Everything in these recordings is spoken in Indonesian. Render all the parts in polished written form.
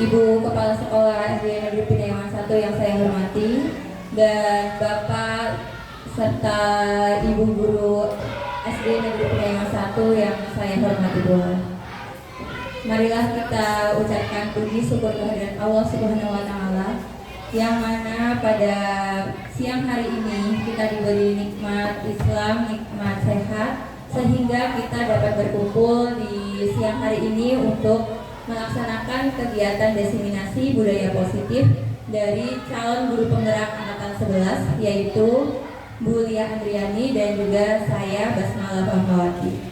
Ibu Kepala Sekolah SD Negeri Pindayangan 1 yang saya hormati, dan Bapak serta Ibu Guru SD Negeri Pindayangan 1 yang saya hormati pula. Marilah kita ucapkan puji syukur kehadirat Allah Subhanahu wa Ta'ala, yang mana pada siang hari ini kita diberi nikmat Islam, nikmat sehat, sehingga kita dapat berkumpul di siang hari ini untuk melaksanakan kegiatan diseminasi budaya positif dari calon guru penggerak angkatan 11, yaitu Bu Lia Andriani dan juga saya Basmalah Fahmawati.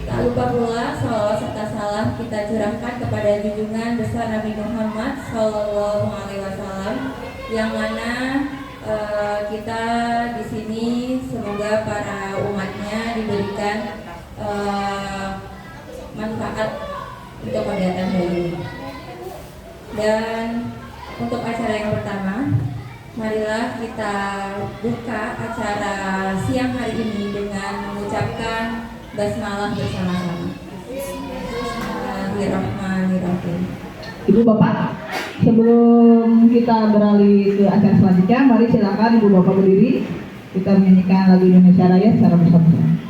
Tak lupa pula salawat serta salam kita curahkan kepada junjungan besar Nabi Muhammad SAW, yang mana kita di sini semoga para umatnya diberikan manfaat untuk kegiatan hari ini. Dan untuk acara yang pertama, marilah kita buka acara siang hari ini dengan mengucapkan basmalah bersama-sama. Bismillahirrahmanirrahim. Ibu Bapak, sebelum kita beralih ke acara selanjutnya, mari silakan Ibu Bapak berdiri. Kita menyanyikan lagu Indonesia Raya secara bersama-sama.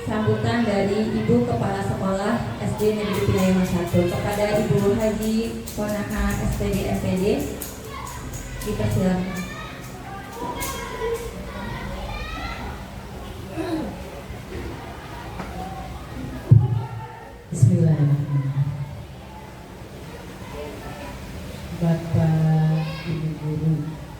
Sambutan dari Ibu Kepala Sekolah SD Negeri Pindayangan 1 kepada Ibu Haji Ponaha SPD MPD, dipersilakan. Bismillahirrahmanirrahim. Bapak, Ibu Guru,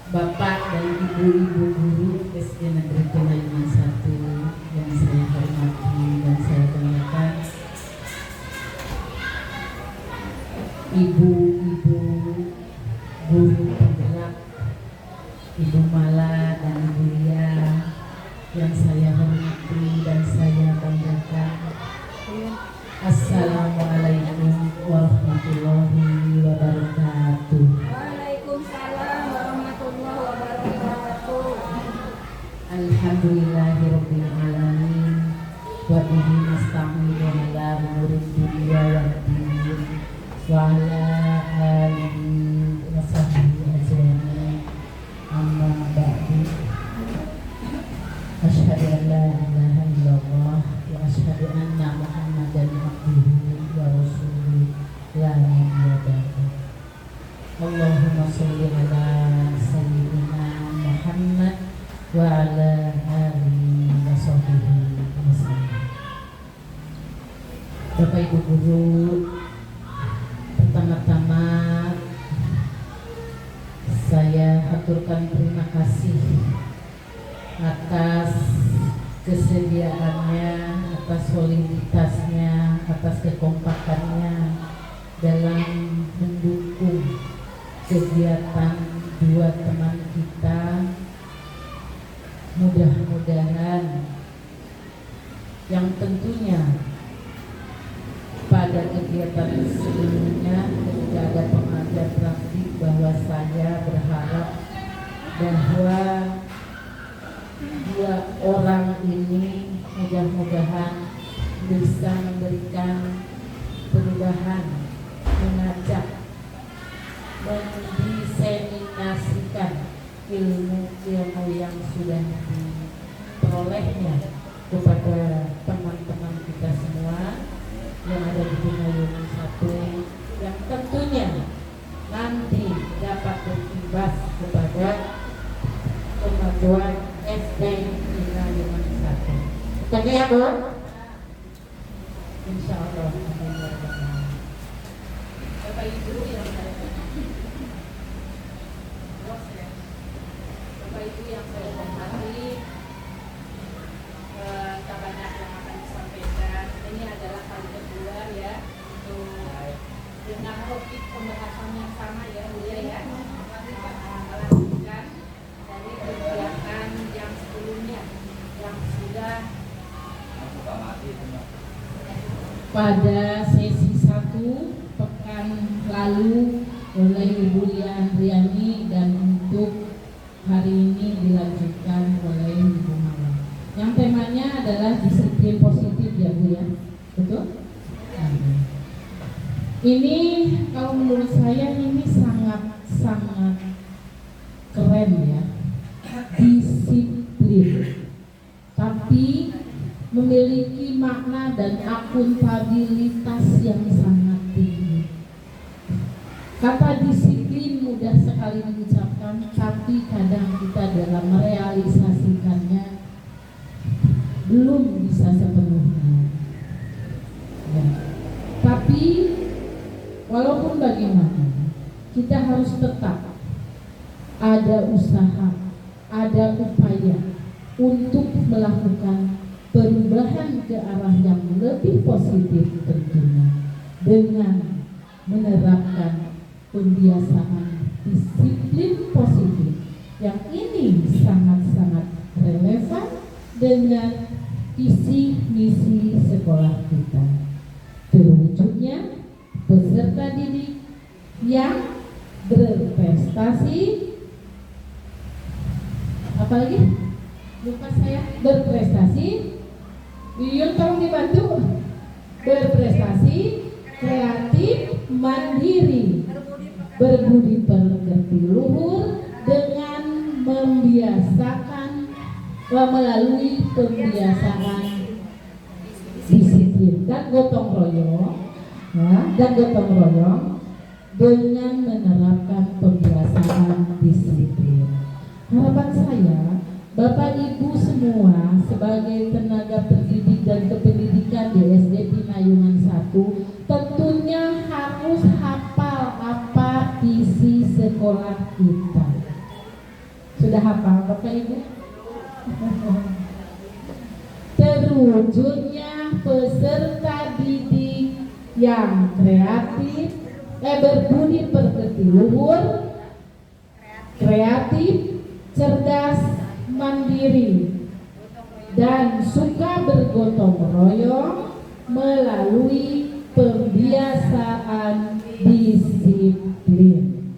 Bapak dan Ibu-Ibu Guru SD Negeri Pindayangan 1 yang saya hormati dan saya banggakan, Ibu-Ibu Guru penggerak, Ibu Mala dan Ibu Lia yang saya hormati dan saya banggakan. Assalamualaikum warahmatullahi wabarakatuh. Waalaikumsalam warahmatullahi wabarakatuh. Alhamdulillahirabbil alamin wa bihi nasta'inu ala umuri dunya waddin wa ala alihi wa sahbihi ajmain. Amma ba'du. Asyhadu an la ilaha illallah wa asyhadu anna Muhammadan abduhu wa rasuluh la nabiyya ba'dahu. Allahumma shalli ala sayyidina Muhammad wa ala alihi wa sahbihi wasallam. Bapak Ibu Guru, pertama-tama saya haturkan terima kasih atas kesediaannya, atas soliditasnya, atas kekompakannya dalam mendukung kegiatan dua teman kita. Mudah-mudahan yang tentunya pada kegiatan sebelumnya ketika ada pengajar praktik, bahwa saya berharap bahwa dua orang ini mudah-mudahan bisa memberikan perubahan, mengajak, mendiseminasikan ilmu-ilmu yang sudah diperolehnya kepada teman-teman kita semua yang ada di Pinayungan 1, yang tentunya nanti dapat berimbas kepada kemajuan SD Pinayungan 1. Oke ya Bu? Insya Allah. Bapak Ibu yang saya hormati, tak banyak yang akan disampaikan. Ini adalah kali kedua ya untuk dengan topik pembahasan yang sama ya Bu ya, melanjutkan dari kegiatan yang sebelumnya yang sudah pada sesi 1 pekan lalu oleh Ibu Liandriani, dan untuk hari ini dilanjutkan oleh Ibu Mama. Yang temanya adalah disiplin positif ya Bu ya, betul? Ini kalau menurut saya ini sangat keren ya, disiplin, tapi memiliki makna dan akuntabilitas yang sangat tinggi. Kata disiplin mudah sekali diucapkan, tapi kadang kita dalam merealisasikannya belum bisa sepenuhnya. Ya. Tapi walaupun bagaimana, kita harus tetap ada usaha, ada upaya untuk melakukan perubahan ke arah yang lebih positif tentunya, dengan menerapkan pembiasaan disiplin positif yang ini sangat-sangat relevan dengan visi misi sekolah kita. Terwujudnya peserta didik yang berprestasi, apalagi lupa saya, berprestasi, Yuyun tolong dibantu, berprestasi, kreatif, mandiri, berbudi pekerti luhur, dengan membiasakan melalui pembiasaan disiplin dan gotong royong, ya, dan gotong royong dengan menerapkan pembiasaan disiplin. Harapan saya, Bapak Ibu semua sebagai tenaga pendidik dan kependidikan di SD Pinayungan 1 tentunya harus hafal apa visi sekolah kita. Sudah hafal Bapak Ibu? Terwujudnya peserta didik yang kreatif, berbudi pekerti luhur, kreatif, cerdas, mandiri, dan suka bergotong royong melalui pembiasaan disiplin.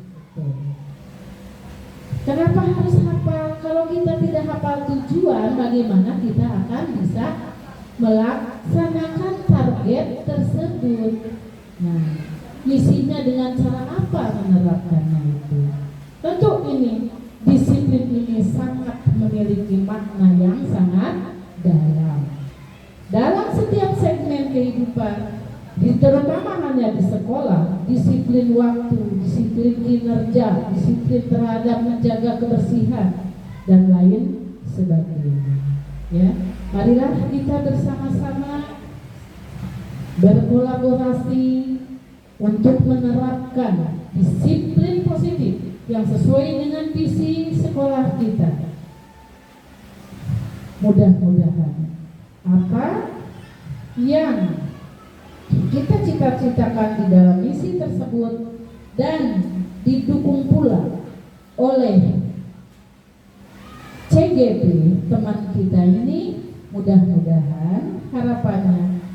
Kenapa harus hafal? Kalau kita tidak hafal tujuan, bagaimana kita akan bisa melaksanakan target tersebut? Nah, isinya dengan cara apa menerapkannya itu? Tentu ini disiplin ini sangat memiliki makna yang sangat dalam. Dalam setiap segmen kehidupan, terutama hanya di sekolah, disiplin waktu, disiplin kinerja, disiplin terhadap menjaga kebersihan, dan lain sebagainya. Ya, marilah kita bersama-sama berkolaborasi untuk menerapkan disiplin positif yang sesuai dengan visi sekolah kita. Mudah-mudahan apa yang kita cita-citakan di dalam misi tersebut dan didukung pula oleh CGP teman kita ini, mudah-mudahan harapannya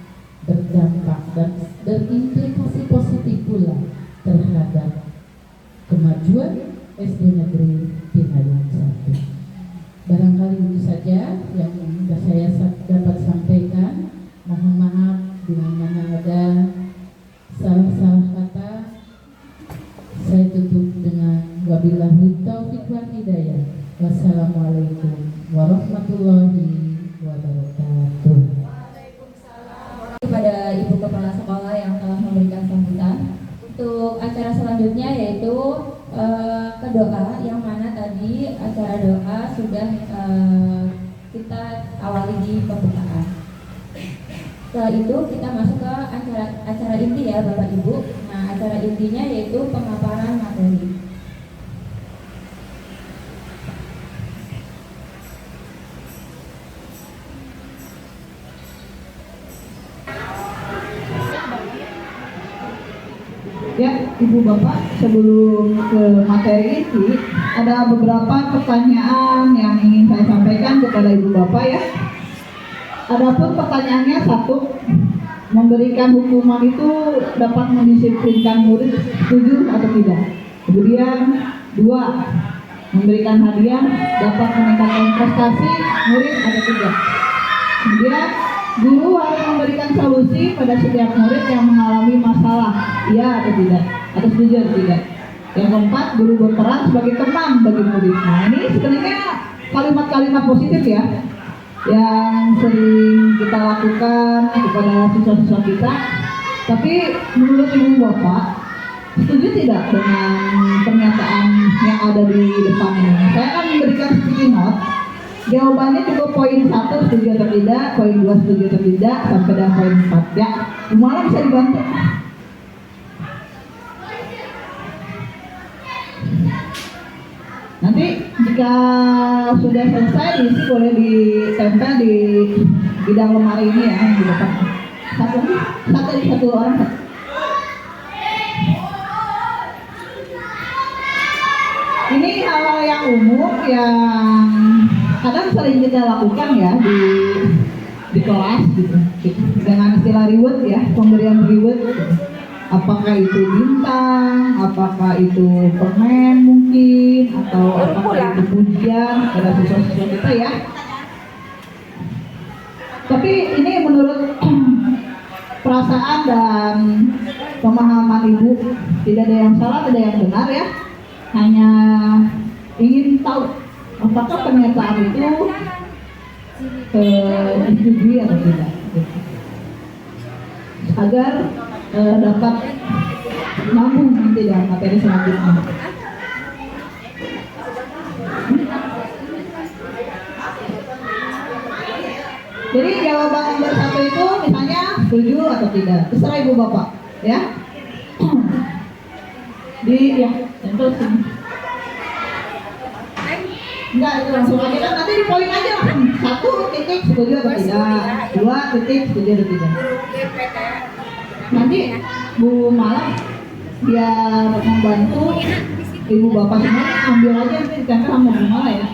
berdampak dan berimplikasi positif pula terhadap kemajuan SD Negeri Pindayan 1. Barangkali itu saja yang saya dapat sampaikan. Mohon maaf bila mana ada salah-salah kata. Saya tutup dengan wabillahi taufiq wal hidayah. Wassalamualaikum warahmatullahi wabarakatuh. Kepada Ibu Kepala Sekolah yang telah memberikan sambutan. Untuk acara selanjutnya yaitu doa, yang mana tadi acara doa sudah kita awali di pembukaan. Setelah itu kita masuk ke acara inti ya Bapak Ibu. Nah, acara intinya yaitu pemaparan materi. Ya, Ibu Bapak, sebelum ke materi ini, ada beberapa pertanyaan yang ingin saya sampaikan kepada Ibu Bapak ya. Adapun pertanyaannya satu, memberikan hukuman itu dapat mendisiplinkan murid, setuju atau tidak? Kemudian dua, memberikan hadiah dapat meningkatkan prestasi murid atau tidak? Kemudian guru harus memberikan solusi pada setiap murid yang mengalami masalah, iya atau tidak? Atau setuju atau tidak? Yang keempat, guru berperan sebagai teman bagi murid. Nah, ini sebenarnya kalimat-kalimat positif ya, yang sering kita lakukan kepada siswa-siswa kita. Tapi menurut Ibu Bapak, setuju tidak dengan pernyataan yang ada di depan ini? Saya akan memberikan sticky note. Jawabannya cukup poin 1 setuju atau tidak, poin 2 setuju atau tidak, sampai dengan poin 4 ya. Malah bisa dibantu. Nanti jika sudah selesai diisi boleh ditempel di bidang lemari ini ya, yang di depan. Satu orang. Ini hal-hal yang umum yang kadang sering kita lakukan ya di kelas gitu, dengan istilah reward ya, pemberian reward gitu. Apakah itu bintang, apakah itu permen mungkin, atau apakah itu pujian pada siswa-siswa kita ya. Tapi ini menurut perasaan dan pemahaman Ibu, tidak ada yang salah, tidak ada yang benar ya. Hanya ingin tahu apakah pernyataan itu disetujui atau tidak, agar dapat nyambung nanti dalam materi selanjutnya. Jadi jawaban nomor 1 itu misalnya setuju atau tidak, terserah Ibu Bapak ya. Terus enggak, itu langsung aja kan, nanti di poin aja langsung 1 titik setuju atau tidak, 2 titik setuju atau tidak. Nanti Bu Malam biar membantu Ibu Bapak semua, ambil aja nanti ditempel sama Bu Malam ya.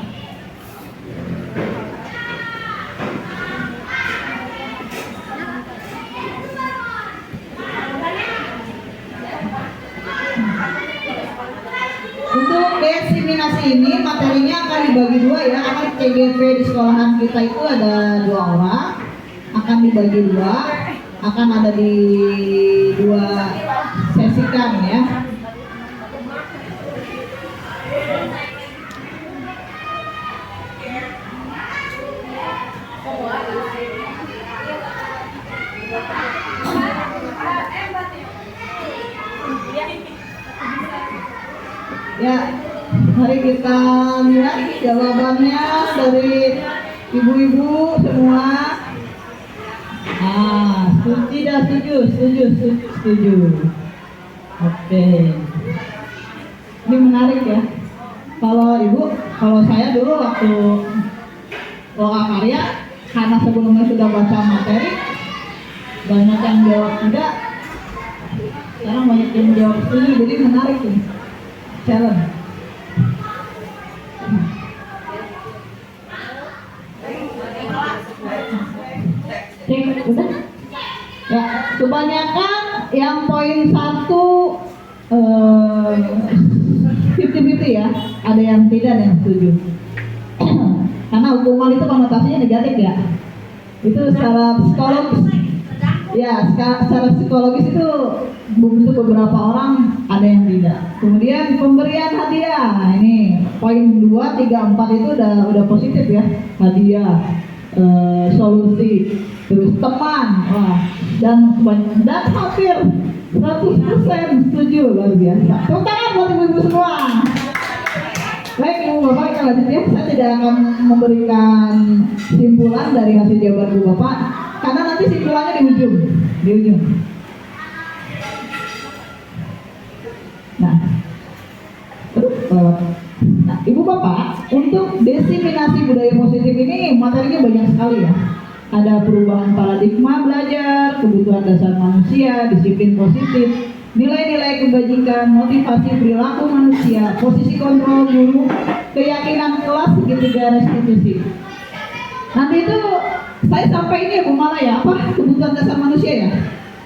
Untuk diseminasi ini materinya akan dibagi 2 ya, karena CGP di sekolahan kita itu ada 2 orang, akan dibagi 2, akan ada di 2 sesikan ya. Ya, mari kita lihat jawabannya dari ibu-ibu semua. Setuju. Oke. Ini menarik ya. Kalau ibu, kalau saya dulu waktu loka karya, karena sebelumnya sudah baca materi, banyak yang jawab tidak, sekarang banyak yang jawab setuju, jadi menarik nih. Challenge. Cek, udah? Ya, kebanyakan yang poin 1 50-50 ya, ada yang tidak, ada yang setuju. Karena hukuman itu konotasinya negatif ya. Itu secara psikologis. Ya, secara psikologis itu untuk beberapa orang ada yang tidak. Kemudian pemberian hadiah. Nah, ini poin 2, 3, 4 itu udah positif ya. Hadiah, solusi, terus teman, wah, dan hampir 100% setuju, luar biasa. Tepuk tangan buat ibu-ibu semua. Baik ibu bapak, kita lanjut ya. Saya tidak akan memberikan kesimpulan dari hasil jawaban ibu bapak, karena nanti simpulannya di ujung. Nah, nah, ibu bapak, untuk diseminasi budaya positif ini materinya banyak sekali ya. Ada perubahan paradigma belajar, kebutuhan dasar manusia, disiplin positif, nilai-nilai kebajikan, motivasi perilaku manusia, posisi kontrol guru, keyakinan kelas, segitiga restitusi. Nanti itu saya sampai ini ya Bu Mala ya, apa kebutuhan dasar manusia ya.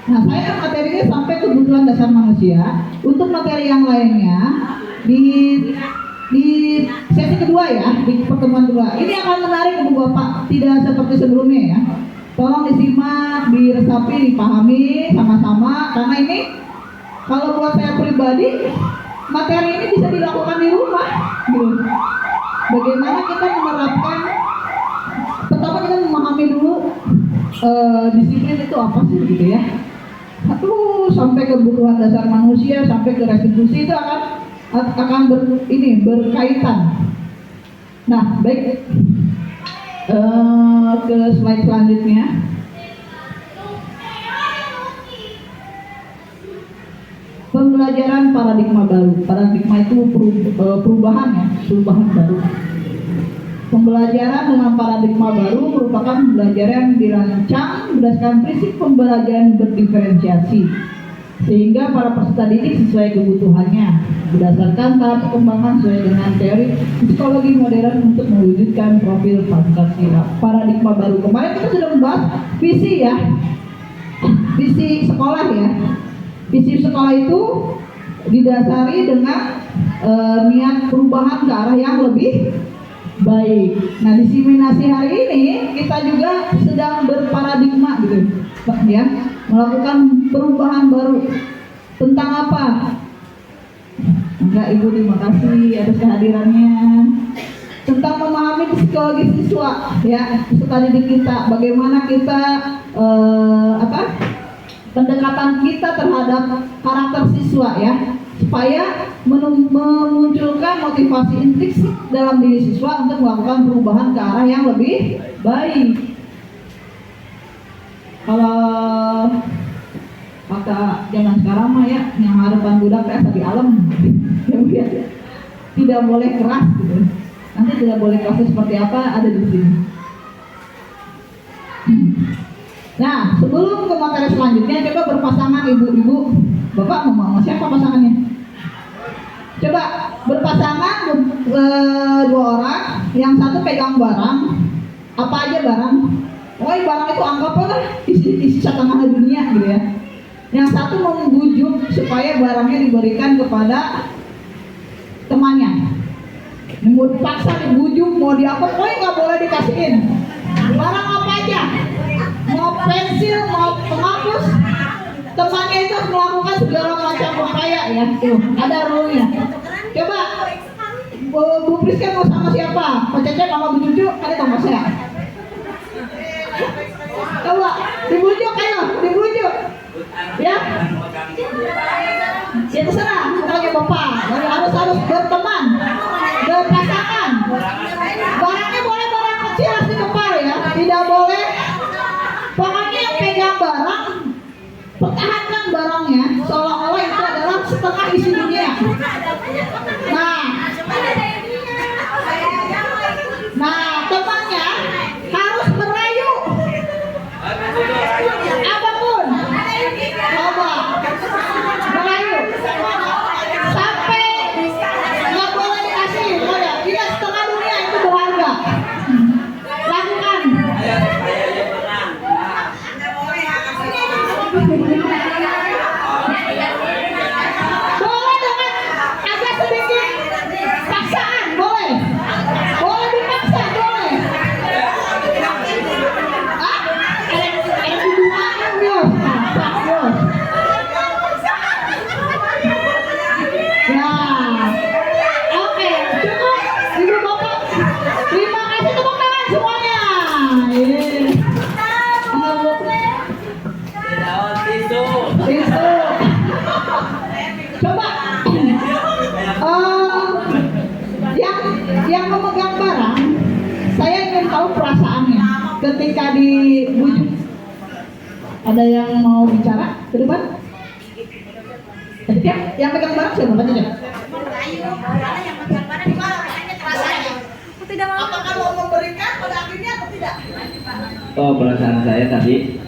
Nah, saya materinya sampai kebutuhan dasar manusia. Untuk materi yang lainnya di sesi kedua ya, di pertemuan kedua. Ini akan menarik Bu Bapak, tidak seperti sebelumnya ya. Tolong disimak, diresapi, dipahami sama-sama, karena ini kalau buat saya pribadi, materi ini bisa dilakukan di rumah gitu. Bagaimana kita menerapkan, pertama kita memahami dulu disiplin itu apa sih gitu ya. Sampai kebutuhan dasar manusia, sampai ke restitusi, itu akan berkaitan. Nah, baik, ke slide selanjutnya. Pembelajaran paradigma baru. Paradigma itu perubahan ya, perubahan baru. Pembelajaran dengan paradigma baru merupakan pembelajaran yang dirancang berdasarkan prinsip pembelajaran berdiferensiasi, sehingga para peserta didik sesuai kebutuhannya berdasarkan tahap perkembangan sesuai dengan teori psikologi modern untuk mewujudkan profil Pancasila. Paradigma baru, kemarin kita sudah membahas visi ya, visi sekolah ya. Visi sekolah itu didasari dengan niat perubahan ke arah yang lebih baik. Nah, diseminasi hari ini kita juga sedang berparadigma gitu ya, melakukan perubahan baru. Tentang apa? Enggak, Ibu, terima kasih atas kehadirannya. Tentang memahami psikologi siswa ya, peserta didik kita, bagaimana kita pendekatan kita terhadap karakter siswa ya, supaya memunculkan motivasi intrinsik dalam diri siswa untuk melakukan perubahan ke arah yang lebih baik. Kalau kata zaman sekarang mah ya, yang harapan budak kayak di alam, ya, tidak boleh keras gitu. Nanti tidak boleh keras seperti apa ada di sini. Nah, sebelum ke materi selanjutnya, coba berpasangan ibu-ibu. Bapak mau siapa pasangannya? Coba berpasangan dua orang, yang satu pegang barang. Apa aja barang? Oh, barang itu anggaplah isi setengah dunia gitu ya. Yang satu membujuk supaya barangnya diberikan kepada temannya. Mau dipaksa, dibujuk, mau diapa, pokoknya nggak boleh dikasihin. Barang apa aja? Mau pensil, mau penghapus, temannya itu melakukan segala macam upaya ya. Tuh, ada rule-nya. Coba Bu Priska mau sama siapa? Pak Cecep sama Bu Cucu, ada sama saya. Coba dibujuk, ayo dibujuk. Ya. Ya terserah, bukannya Bapak. Harus berteman, berpasangan. Barangnya boleh barang kecil, harus dikepal ya. Tidak boleh. Pokoknya yang pegang barang, pertahankan barangnya seolah-olah itu adalah setengah isi dunia. ketika dibujuk. Ada yang mau bicara ke depan? Ketika yang pegang barang siapa? Baca Cep. Apakah mau memberikan pada akhirnya atau tidak? Oh, perasaan saya tadi,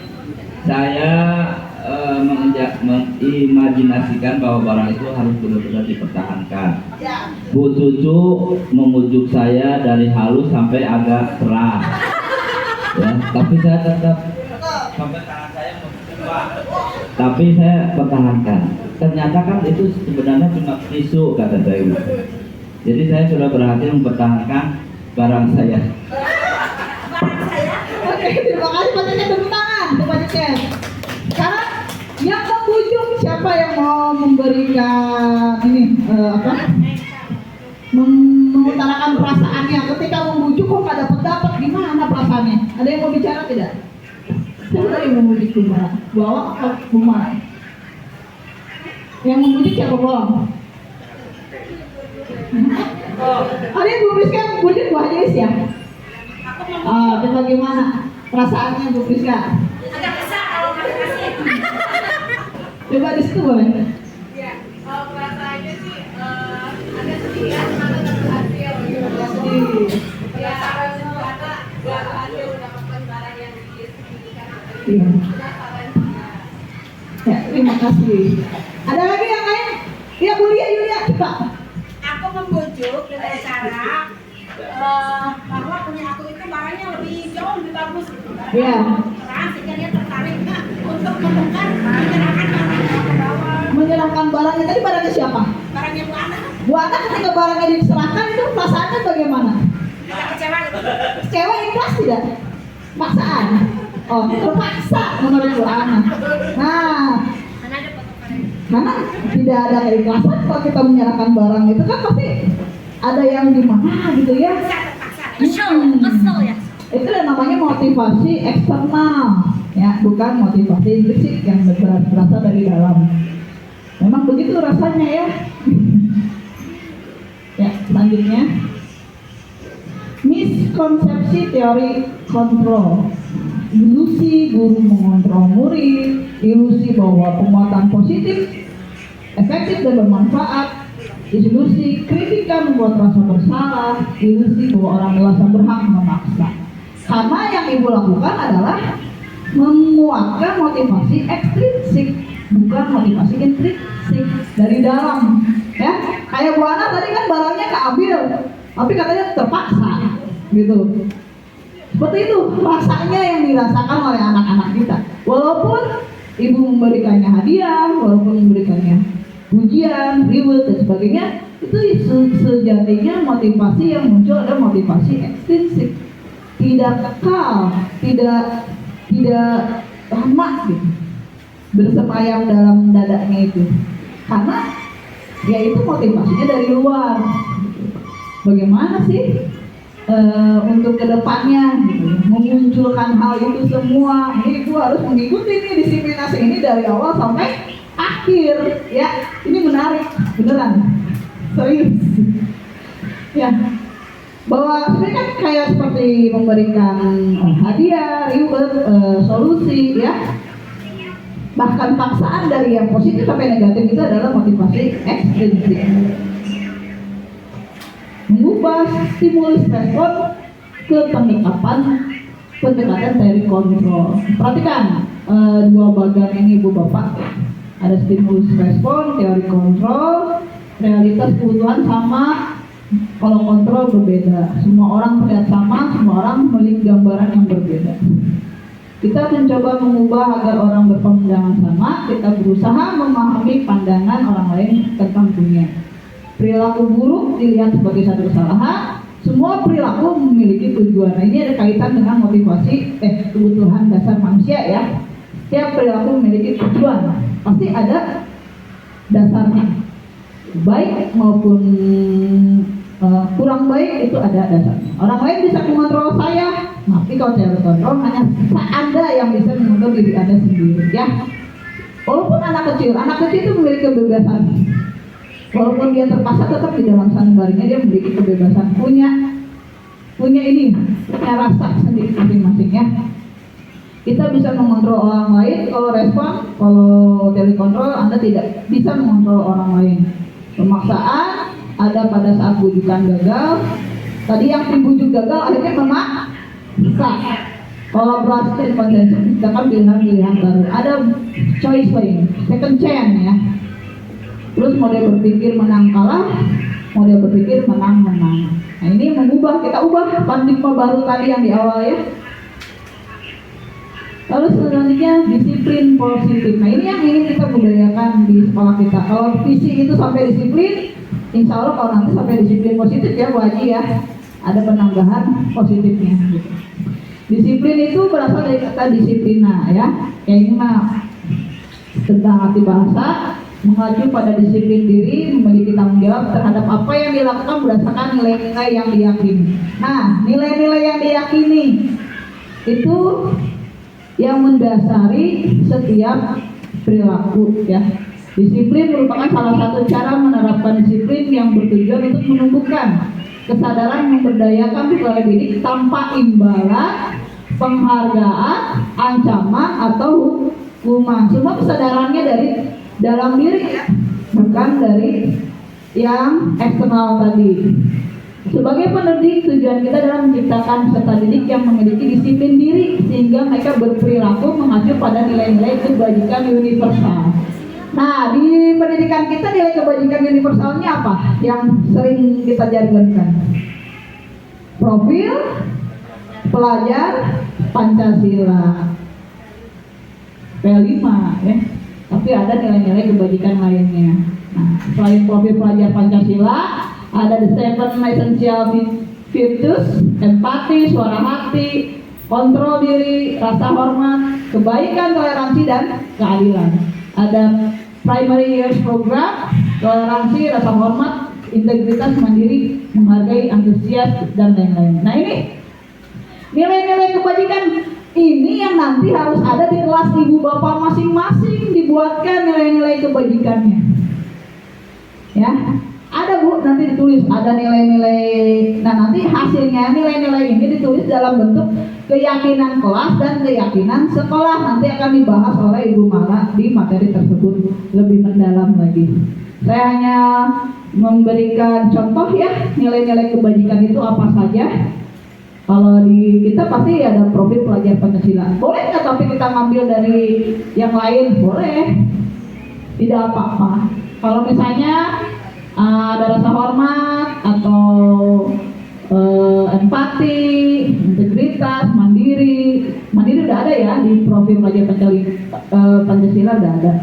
saya mengimajinasikan bahwa barang itu harus benar-benar dipertahankan. Ya. Bu Cucu memujuk saya dari halus sampai agak keras, ya, tapi saya tetap sampai tangan saya membuka, tapi saya pertahankan. Ternyata kan itu sebenarnya cuma tisu, kata saya. Jadi saya sudah berhasil mempertahankan barang saya. Oke, terima kasih Pak Cecep, tepuk tangan untuk Pak Cecep. Sekarang yang membujuk siapa yang mau memberikan ini mengutarakan perasaannya ketika membujuk kok nggak dapat gimana perasaannya? Ada yang mau bicara tidak? Siapa yang membujuk Bumara? Bawa atau Bumara? Yang membujuk siapa Bang? Ada yang Bu Priska membujuk Bu Haji ya? Dan bagaimana perasaannya Bu Priska? Agak kesal kalau nggak kasih. Coba di situ boleh? Iya, kalau perasaannya sih agak sedih ya, karena nggak berhasil gitu. Sedih. Ya, karena nggak berhasil mendapatkan barang yang diinginkan. Iya. Penasaran juga. Ya, terima kasih. Ada lagi yang lain? Ya, Bu Lia, Yulia, coba. Aku membujuk dengan cara bahwa punya aku itu barangnya jauh lebih bagus gitu. Iya. Keras sehingga dia tertarik untuk menekan menyerahkan barangnya ke bawah. Menyerahkan barangnya, tadi barangnya siapa? Barangnya Bu Ana Bu Ana ketika barangnya diserahkan itu perasaannya bagaimana? agak kecewa gitu. Kecewa, ikhlas tidak? Paksaan? Oh, terpaksa menurut Bu Ana. Nah, Mana ada foto barangnya? karena tidak ada keikhlasan kalau kita menyerahkan barang itu kan pasti ada yang gimana gitu ya. Terpaksa. Kesel ya. Itu yang namanya motivasi eksternal, ya, bukan motivasi intrinsik yang berasal dari dalam. Memang begitu rasanya ya. Ya, selanjutnya miskonsepsi teori kontrol. Ilusi guru mengontrol murid, ilusi bahwa penguatan positif efektif dan bermanfaat, ilusi kritikan membuat rasa bersalah, ilusi bahwa orang dewasa berhak memaksa. Karena yang ibu lakukan adalah menguatkan motivasi ekstrinsik, bukan motivasi intrinsik dari dalam. Ya, kayak Bu Ana tadi kan barangnya keambil, tapi katanya terpaksa, gitu. Seperti itu rasanya yang dirasakan oleh anak-anak kita. Walaupun ibu memberikannya hadiah, walaupun memberikannya pujian, reward dan sebagainya, itu sejatinya motivasi yang muncul adalah motivasi ekstrinsik, tidak kekal, tidak lama gitu, bersemayam dalam dadanya itu, karena ya itu motivasinya dari luar. Bagaimana sih untuk kedepannya gitu, memunculkan hal itu semua? Ini ibu harus mengikuti nih disiplinasi ini dari awal sampai akhir, ya. Ini menarik beneran, serius ya, bahwa sebenarnya kan kayak seperti memberikan hadiah, reward, solusi, ya. Bahkan paksaan dari yang positif sampai negatif itu adalah motivasi ekstrinsik. Mengubah stimulus respon ke pendekatan teori kontrol. Perhatikan dua bagian ini ibu bapak. Ada stimulus respon, teori kontrol, realitas kebutuhan sama, kalau kontrol berbeda. Semua orang terlihat sama, semua orang memiliki gambaran yang berbeda. Kita mencoba mengubah agar orang berpandangan sama, kita berusaha memahami pandangan orang lain tentang dunia. Perilaku buruk dilihat sebagai satu kesalahan, semua perilaku memiliki tujuan. Nah, ini ada kaitan dengan motivasi kebutuhan dasar manusia, ya. Setiap perilaku memiliki tujuan, pasti ada dasarnya. Baik maupun kurang baik itu ada dasarnya. Orang lain bisa mengontrol saya, tapi kalau saya berkontrol hanya Anda yang bisa mengontrol diri Anda sendiri, ya. Walaupun anak kecil itu memiliki kebebasan. Walaupun dia terpaksa tetap di dalam sanubarinya, dia memiliki kebebasan, punya punya ini, punya rasa sendiri masing-masing ya. Kita bisa mengontrol orang lain, kalau respon, kalau telekontrol Anda tidak bisa mengontrol orang lain. Pemaksaan ada pada saat bujukan gagal. Tadi yang dibujuk gagal akhirnya memaksa. Kolaborasi dan kita kan pilihan-pilihan baru. Ada choice lain, second chance ya. Terus model berpikir menang kalah, model berpikir menang menang. Nah ini mengubah, kita ubah paradigma baru tadi yang di awal ya. Lalu selanjutnya disiplin positif. Nah ini yang ingin kita budayakan di sekolah kita. Kalau visi itu sampai disiplin, insya Allah kalau nanti sampai disiplin positif ya Bu Haji ya, ada penambahan positifnya. Gitu. Disiplin itu berasal dari kata disiplina ya. Kayak ini mah tentang arti bahasa, mengacu pada disiplin diri, memiliki tanggung jawab terhadap apa yang dilakukan berdasarkan nilai-nilai yang diyakini. Nah nilai-nilai yang diyakini itu yang mendasari setiap perilaku ya. Disiplin merupakan salah satu cara menerapkan disiplin yang bertujuan untuk menumbuhkan kesadaran memberdayakan pegawai diri tanpa imbalan, penghargaan, ancaman atau hukuman. Semua kesadarannya dari dalam diri ya, bukan dari yang eksternal tadi. Sebagai pendidik, tujuan kita adalah menciptakan peserta didik yang memiliki disiplin diri sehingga mereka berperilaku mengacu pada nilai-nilai kebajikan universal. Nah, di pendidikan kita nilai kebajikan universalnya apa? Yang sering kita jargonkan. Profil pelajar Pancasila. P5 ya. Tapi ada nilai-nilai kebajikan lainnya. Nah, selain profil pelajar Pancasila, ada the 7 essential virtues, empati, suara hati, kontrol diri, rasa hormat, kebaikan, toleransi, dan keadilan. Ada primary years program, toleransi, rasa hormat, integritas, mandiri, menghargai, antusias, dan lain-lain. Nah ini nilai-nilai kebajikan ini yang nanti harus ada di kelas ibu bapak masing-masing, dibuatkan nilai-nilai kebajikannya. Ya, ada Bu, nanti ditulis ada nilai-nilai. Nah nanti hasilnya nilai-nilai ini ditulis dalam bentuk keyakinan kelas dan keyakinan sekolah. Nanti akan dibahas oleh Ibu Mala di materi tersebut lebih mendalam lagi. Saya hanya memberikan contoh ya, nilai-nilai kebajikan itu apa saja. Kalau di kita pasti ada profil pelajar Pancasila. Boleh nggak tapi kita ngambil dari yang lain? Boleh, tidak apa-apa. Kalau misalnya ada rasa hormat atau empati, integritas, mandiri udah ada ya di profil pelajar Pancasila udah ada.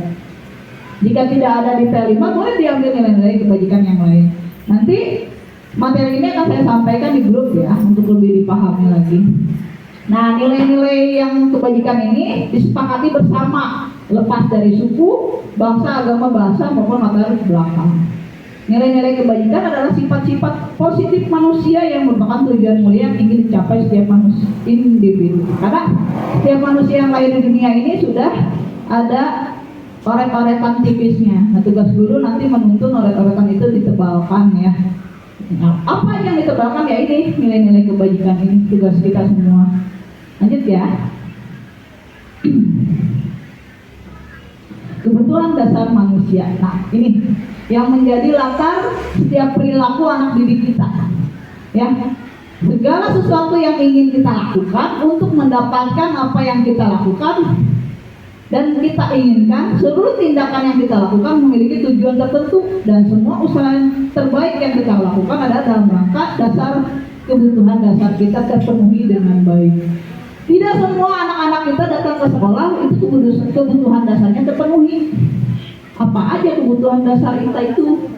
Jika tidak ada di P5 boleh diambil nilai-nilai kebajikan yang lain. Nanti materi ini akan saya sampaikan di grup ya untuk lebih dipahami lagi. Nah nilai-nilai yang kebajikan ini disepakati bersama, lepas dari suku, bangsa, agama, bahasa maupun latar belakang. Nilai-nilai kebajikan adalah sifat-sifat positif manusia yang merupakan tujuan mulia yang ingin dicapai setiap manusia individu. Karena setiap manusia yang lahir di dunia ini sudah ada oret-oretan tipisnya. Nah tugas guru nanti menuntun oret-oretan itu ditebalkan ya. Nah, apa yang ditebalkan ya ini nilai-nilai kebajikan ini tugas kita semua. Lanjut ya. Kebutuhan dasar manusia. Nah ini yang menjadi latar setiap perilaku anak didik kita. Ya, segala sesuatu yang ingin kita lakukan untuk mendapatkan apa yang kita lakukan dan kita inginkan, seluruh tindakan yang kita lakukan memiliki tujuan tertentu dan semua usaha terbaik yang kita lakukan adalah dalam rangka dasar kebutuhan dasar kita terpenuhi dengan baik. Tidak semua anak-anak kita datang ke sekolah itu kebutuhan dasarnya terpenuhi. Apa aja kebutuhan dasar kita itu?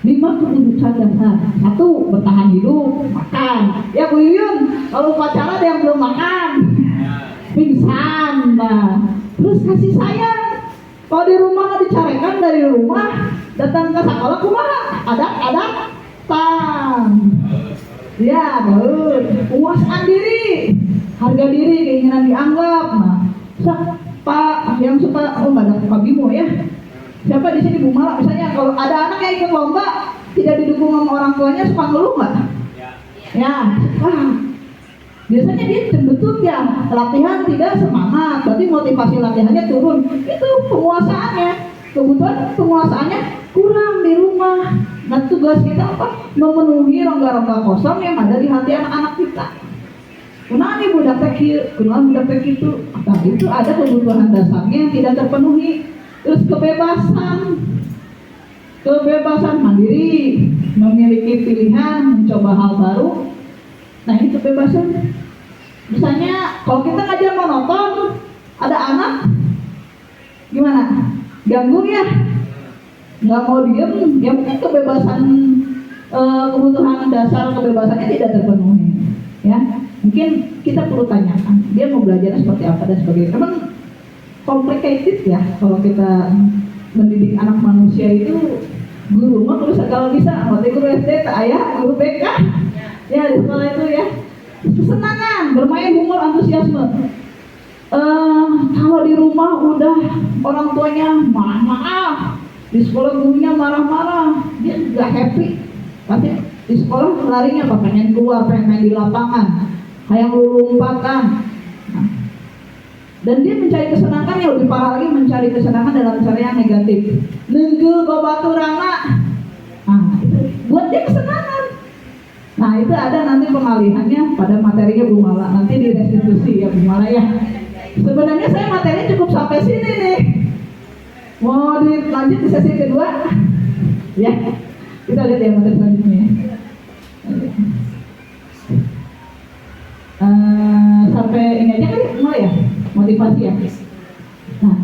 5 kebutuhan dasar. 1, bertahan hidup, makan. Ya Bu Yuyun, kalau upacara ada yang belum makan, pingsan. Nah, terus kasih sayang. Kalau di rumah nggak dicarekan dari rumah, datang ke sekolah kumaha? Ada tang. Ya, baru puaskan diri, harga diri, keinginan dianggap. Nah, Pak yang suka nggak ada Pak Bimo ya. Siapa di sini Bu Mala misalnya kalau ada anak yang ikut lomba tidak didukung sama orang tuanya suka ngeluh nggak? Ya, wah. Biasanya dia cenderung ya latihan tidak semangat, berarti motivasi latihannya turun. Itu penguasaannya, kebutuhan penguasaannya kurang di rumah. Nah tugas kita apa? Memenuhi rongga-rongga kosong yang ada di hati anak-anak kita. Kenapa nih budak tekil, kenapa budak tekil itu? Nah itu ada kebutuhan dasarnya yang tidak terpenuhi. Terus kebebasan mandiri, memiliki pilihan, mencoba hal baru. Nah ini kebebasan. Misalnya kalau kita ngajar monoton, ada anak gimana? Ganggu ya? Nggak mau diem, ya mungkin kebebasan kebutuhan dasar kebebasannya tidak terpenuhi. Ya, mungkin kita perlu tanyakan dia mau belajarnya seperti apa dan sebagainya. Emang complicated ya kalau kita mendidik anak manusia itu. Guru mah kalau bisa, waktu guru SD, ayah, guru BK, ya di sekolah itu ya, kesenangan, bermain, humor, antusiasme. Kalau di rumah udah orang tuanya marah-marah, di sekolah gurunya marah-marah, dia nggak happy. Pasti di sekolah larinya apa? Pengen keluar, pengen main di lapangan, kayak lompatan. Dan dia mencari kesenangan yang lebih parah lagi, mencari kesenangan dalam cara yang negatif. Nenggel batu rama. Nah, itu buat dia kesenangan. Nah, itu ada nanti pengalihannya pada materinya Bu Mala. Nanti di restitusi ya Bu Mala ya. Sebenarnya saya materi cukup sampai sini nih. Mau dilanjut di sesi kedua? Ya. Kita lihat ya materi selanjutnya. Sampai ini aja kan mulai ya? Motivasi ya. Nah,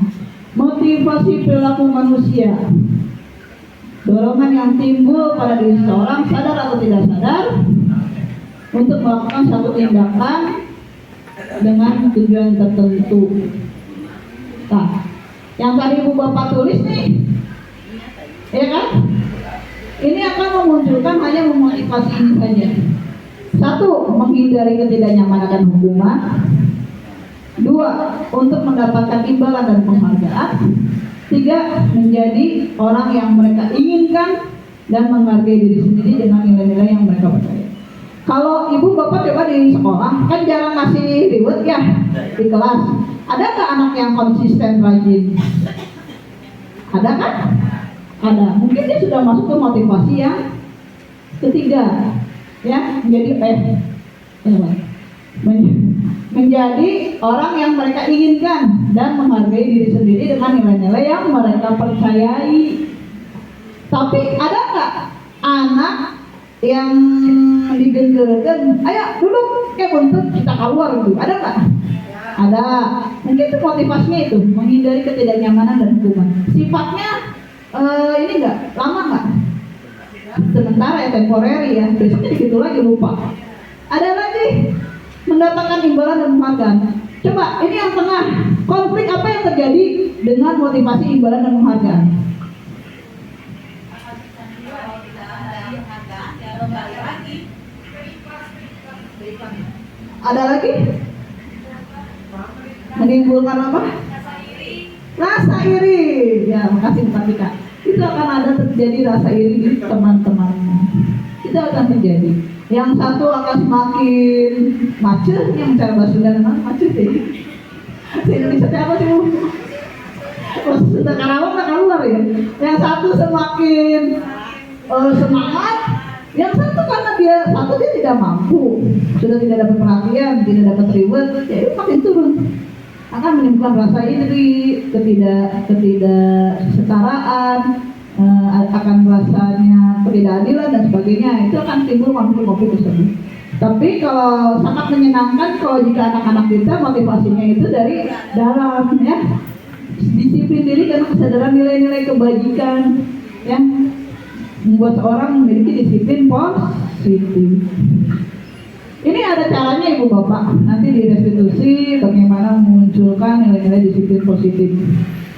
motivasi perilaku manusia, dorongan yang timbul pada diri seorang sadar atau tidak sadar untuk melakukan satu tindakan dengan tujuan tertentu. Nah, yang tadi Ibu Bapak tulis nih, ya kan? Ini akan memunculkan hanya memotivasi ini saja. Satu, menghindari ketidaknyamanan hukuman. Dua, untuk mendapatkan imbalan dan penghargaan. Tiga, menjadi orang yang mereka inginkan dan menghargai diri sendiri dengan nilai-nilai yang mereka percaya. Kalau ibu bapak coba di sekolah, kan jarang ngasih reward ya di kelas. Ada nggak anak yang konsisten rajin? Ada kan? Ada. Mungkin dia sudah masuk ke motivasi yang ketiga, ya, menjadi orang yang mereka inginkan dan menghargai diri sendiri dengan nilai-nilai yang mereka percayai. Tapi ada nggak anak yang digenggelkan, ayo duduk kayak buntut kita keluar gitu? Ada nggak? Ada. Mungkin itu motivasinya itu menghindari ketidaknyamanan dan hukuman. Sifatnya ini nggak lama nggak? Sementara ya, temporary ya. Besoknya gitu lagi lupa. Ada lagi mendapatkan imbalan dan penghargaan. Coba ini yang tengah, konflik apa yang terjadi dengan motivasi imbalan dan penghargaan? Ada lagi? Menimbulkan apa? Rasa iri. Ya, makasih Mbak Tika. Itu akan ada terjadi rasa iri di teman-temannya. Itu akan terjadi. Yang satu akan semakin macet, yang cara bahasa Sunda memang macet ya. Di Indonesia apa sih Bu? Sudah Karawang nggak keluar ya. Yang satu semakin semangat, yang satu karena dia tidak mampu, sudah tidak dapat perhatian, tidak dapat reward, jadi makin turun. Akan menimbulkan rasa iri, ketidaksetaraan, akan rasanya ketidakadilan dan sebagainya. Itu akan timbul konflik tersebut. Tapi kalau sangat menyenangkan kalau jika anak-anak kita motivasinya itu dari dalam ya, disiplin diri karena kesadaran nilai-nilai kebajikan, ya, membuat seorang memiliki disiplin positif. Ini ada caranya Ibu Bapak, nanti di restitusi bagaimana memunculkan nilai-nilai disiplin positif.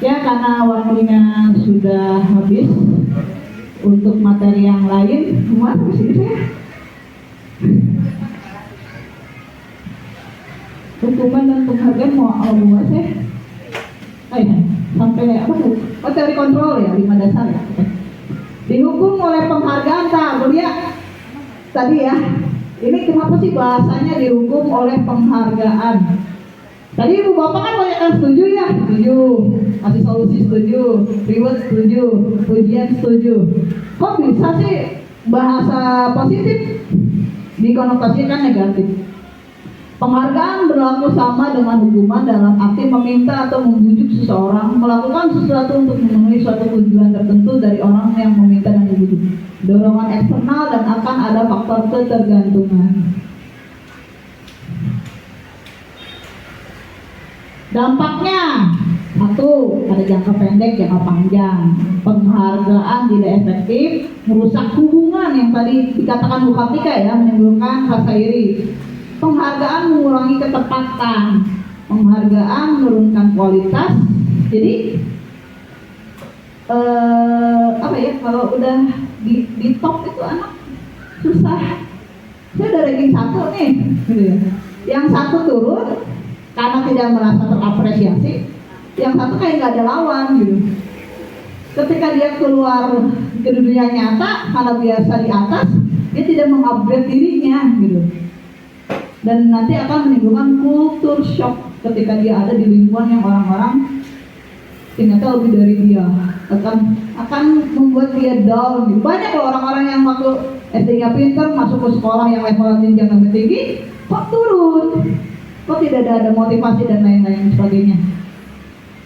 Ya, karena waktunya sudah habis untuk materi yang lain, semua di sini saya. Hukuman dan penghargaan mau buat saya. Sampai apa tuh? Oh, teori kontrol ya, 5 dasar ya. Di hukum dihukum oleh penghargaan tak Bulia tadi ya. Ini kenapa sih bahasanya dihukum oleh penghargaan? Tadi ibu bapak kan banyak yang setuju ya, setuju, kasih solusi setuju, reward setuju, ujian setuju. Kok bisa sih bahasa positif dikonotasikan negatif? Penghargaan berlaku sama dengan hukuman dalam arti meminta atau membujuk seseorang melakukan sesuatu untuk memenuhi suatu tujuan tertentu dari orang yang meminta dan membujuk. Dorongan eksternal dan akan ada faktor ketergantungan. Dampaknya, satu, ada jangka pendek, jangka panjang. Penghargaan tidak efektif, merusak hubungan yang tadi dikatakan Bu Kartika ya, menimbulkan rasa iri. Penghargaan mengurangi ketepatan, penghargaan menurunkan kualitas. Jadi apa ya, kalau udah di top itu anak susah. Saya udah ranking 1 nih, gitu ya. Yang satu turun karena tidak merasa terapresiasi, yang satu kayak nggak ada lawan gitu. Ketika dia keluar ke dunia nyata karena biasa di atas, dia tidak mengupgrade dirinya gitu. Dan nanti akan menimbulkan kultur shock ketika dia ada di lingkungan yang orang-orang ternyata lebih dari dia, akan membuat dia down gitu. Banyak loh orang-orang yang waktu SD-nya pinter masuk ke sekolah yang level jenjang lebih tinggi kok turun, kok tidak ada motivasi dan lain-lain sebagainya.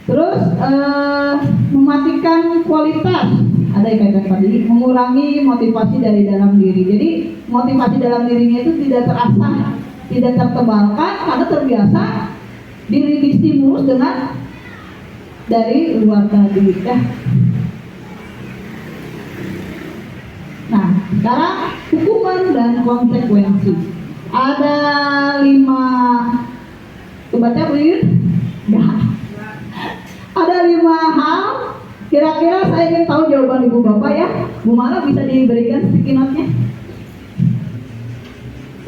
Terus mematikan kualitas, ada kaitan tadi, mengurangi motivasi dari dalam diri. Jadi motivasi dalam dirinya itu tidak terasah, tidak tertebalkan karena terbiasa diri distimulus dengan dari luar tadi ya. Nah, sekarang hukuman dan konsekuensi. Ada 5, kebaca beliau? Ya. Ada 5 hal. Kira-kira saya ingin tahu jawaban ibu bapak ya. Bu Mala bisa diberikan sticky note-nya.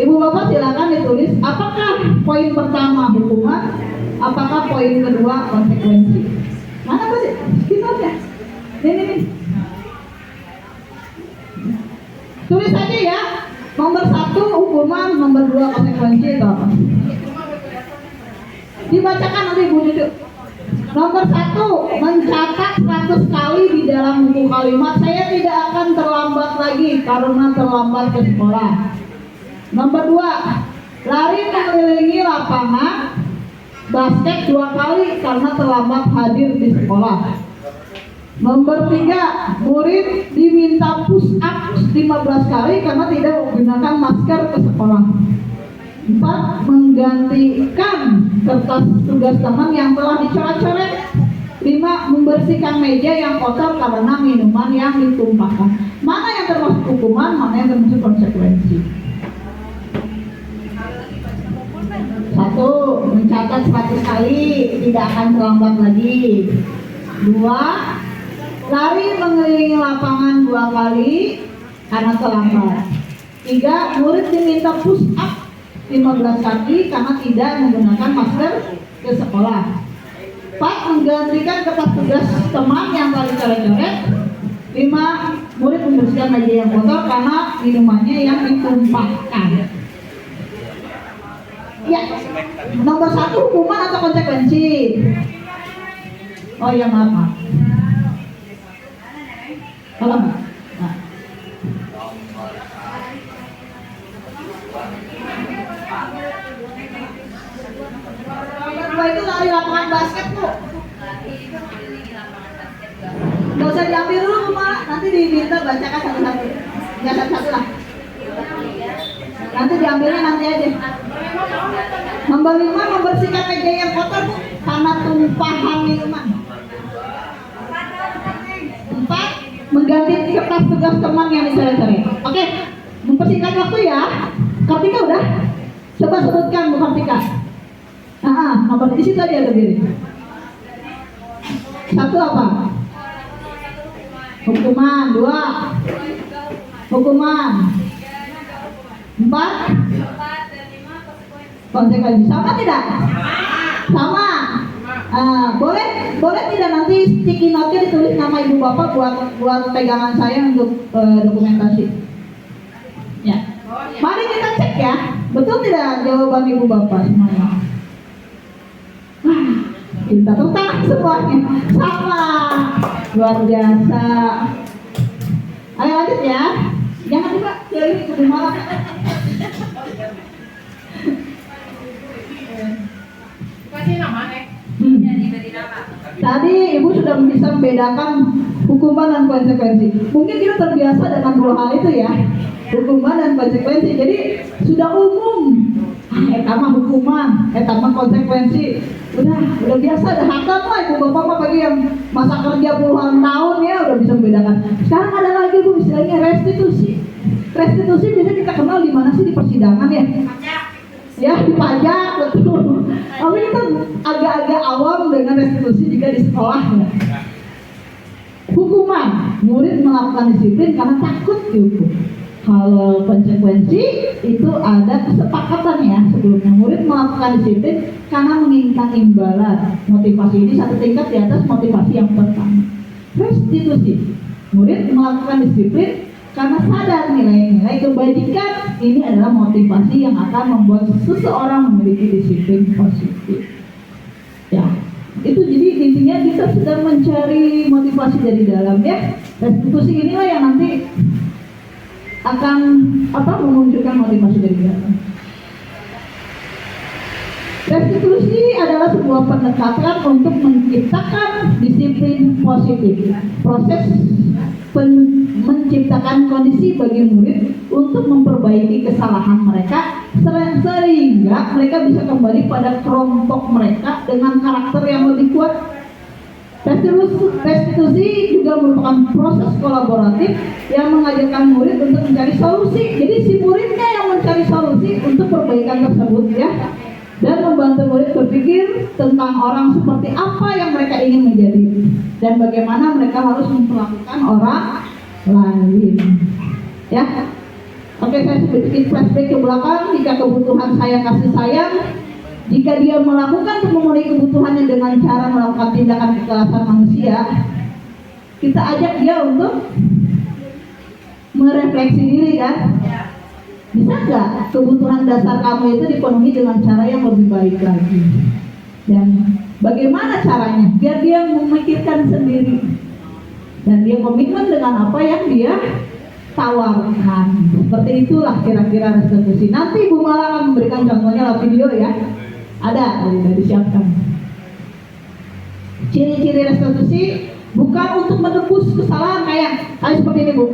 Ibu bapak silakan ditulis apakah poin pertama hukuman, apakah poin kedua konsekuensi. Mana tadi sticky note-nya? Nih. Tulis saja ya. Nomor 1 hukuman, nomor 2 konsekuensi itu apa? Dibacakan nanti Bu Duduk. Nomor 1, mencatat 100 kali di dalam buku kalimat saya tidak akan terlambat lagi karena terlambat ke sekolah. Nomor 2, lari mengelilingi lapangan basket 2 kali karena terlambat hadir di sekolah. Nomor 3, murid diminta push up 15 kali karena tidak menggunakan masker ke sekolah. 4, menggantikan kertas tugas teman yang telah dicoret-coret. 5, membersihkan meja yang kotor karena minuman yang ditumpahkan. Mana yang termasuk hukuman, mana yang termasuk konsekuensi? 1, mencatat 100 kali, tidak akan terlambat lagi. 2, lari mengelilingi lapangan 2 kali karena terlambat. 3, murid diminta push up 15 kali karena tidak menggunakan masker ke sekolah. 4, menggantikan kertas tugas teman yang telah dicoret-coret. 5, murid membersihkan meja yang kotor karena minumannya yang ditumpahkan. Ya, nomor 1 hukuman atau konsekuensi? Oh ya maaf. Kalau nah. Nomor 2 itu lari lapangan basket Bu. Nggak usah diambil dulu Bu Mala, nanti diminta bacakan satu-satu. Nggak satu-satu lah. Nanti diambilnya nanti aja. Nomor 5, membersihkan meja yang kotor Bu karena tumpahan minuman. 4, mengganti kertas tugas teman yang dicoret-coret. Oke, mempersingkat waktu ya. Kartika udah? Coba sebutkan Bu Kartika. Nomor di situ aja berdiri. 1 apa? Hukuman. 2, hukuman. 4, konsekuensi. Sama tidak? Sama. Boleh boleh tidak nanti sticky note-nya ditulis nama ibu bapak buat pegangan saya untuk dokumentasi. Ya. Mari kita cek ya, betul tidak jawaban ibu bapak semuanya? Kita tepuk tangan semuanya, sama, luar biasa. Ayo lanjut ya, jangan juga ke rumah. Kasih nama nek. Tadi ibu sudah bisa membedakan hukuman dan konsekuensi. Mungkin kita terbiasa dengan dua hal itu ya, hukuman dan konsekuensi. Jadi sudah umum. Etama hukuman, etama konsekuensi. Udah biasa, ada hakam lah ibu bapak bagi yang masa kerja puluhan tahun ya udah bisa membedakan. Sekarang ada lagi bu istilahnya restitusi. Restitusi biasanya kita kenal di mana sih, di persidangan ya? Ya di pajak, betul. Tapi kita agak-agak awam dengan restitusi jika di sekolah ya. Hukuman, murid melakukan disiplin karena takut dihukum. Kalau konsekuensi itu ada kesepakatan ya sebelumnya, murid melakukan disiplin karena menginginkan imbalan. Motivasi ini satu tingkat di atas motivasi yang pertama. Restitusi, murid melakukan disiplin karena sadar nilai-nilai kebajikan. Ini adalah motivasi yang akan membuat seseorang memiliki disiplin positif. Ya, itu jadi intinya kita sedang mencari motivasi dari dalam ya. Restitusi inilah yang nanti akan memunculkan motivasi dari dalam. Restitusi adalah sebuah pendekatan untuk menciptakan disiplin positif. Proses menciptakan kondisi bagi murid untuk memperbaiki kesalahan mereka sehingga mereka bisa kembali pada kelompok mereka dengan karakter yang lebih kuat. Restitusi juga merupakan proses kolaboratif yang mengajarkan murid untuk mencari solusi. Jadi si muridnya yang mencari solusi untuk perbaikan tersebut ya, dan membantu murid berpikir tentang orang seperti apa yang mereka ingin menjadi dan bagaimana mereka harus memperlakukan orang lain. Ya, oke, saya sedikit flashback ke belakang. Jika kebutuhan saya kasih sayang, jika dia melakukan untuk memenuhi kebutuhannya dengan cara melakukan tindakan kekerasan manusia, kita ajak dia untuk merefleksi diri kan. Bisa nggak kebutuhan dasar kamu itu dipenuhi dengan cara yang lebih baik lagi? Dan bagaimana caranya? Biar dia memikirkan sendiri dan dia komitmen dengan apa yang dia tawarkan. Seperti itulah kira-kira restitusi. Nanti Bu Mala akan memberikan contohnya lewat video ya. Ada, sudah disiapkan. Ciri-ciri restitusi bukan untuk menebus kesalahan kayak seperti ini Bu.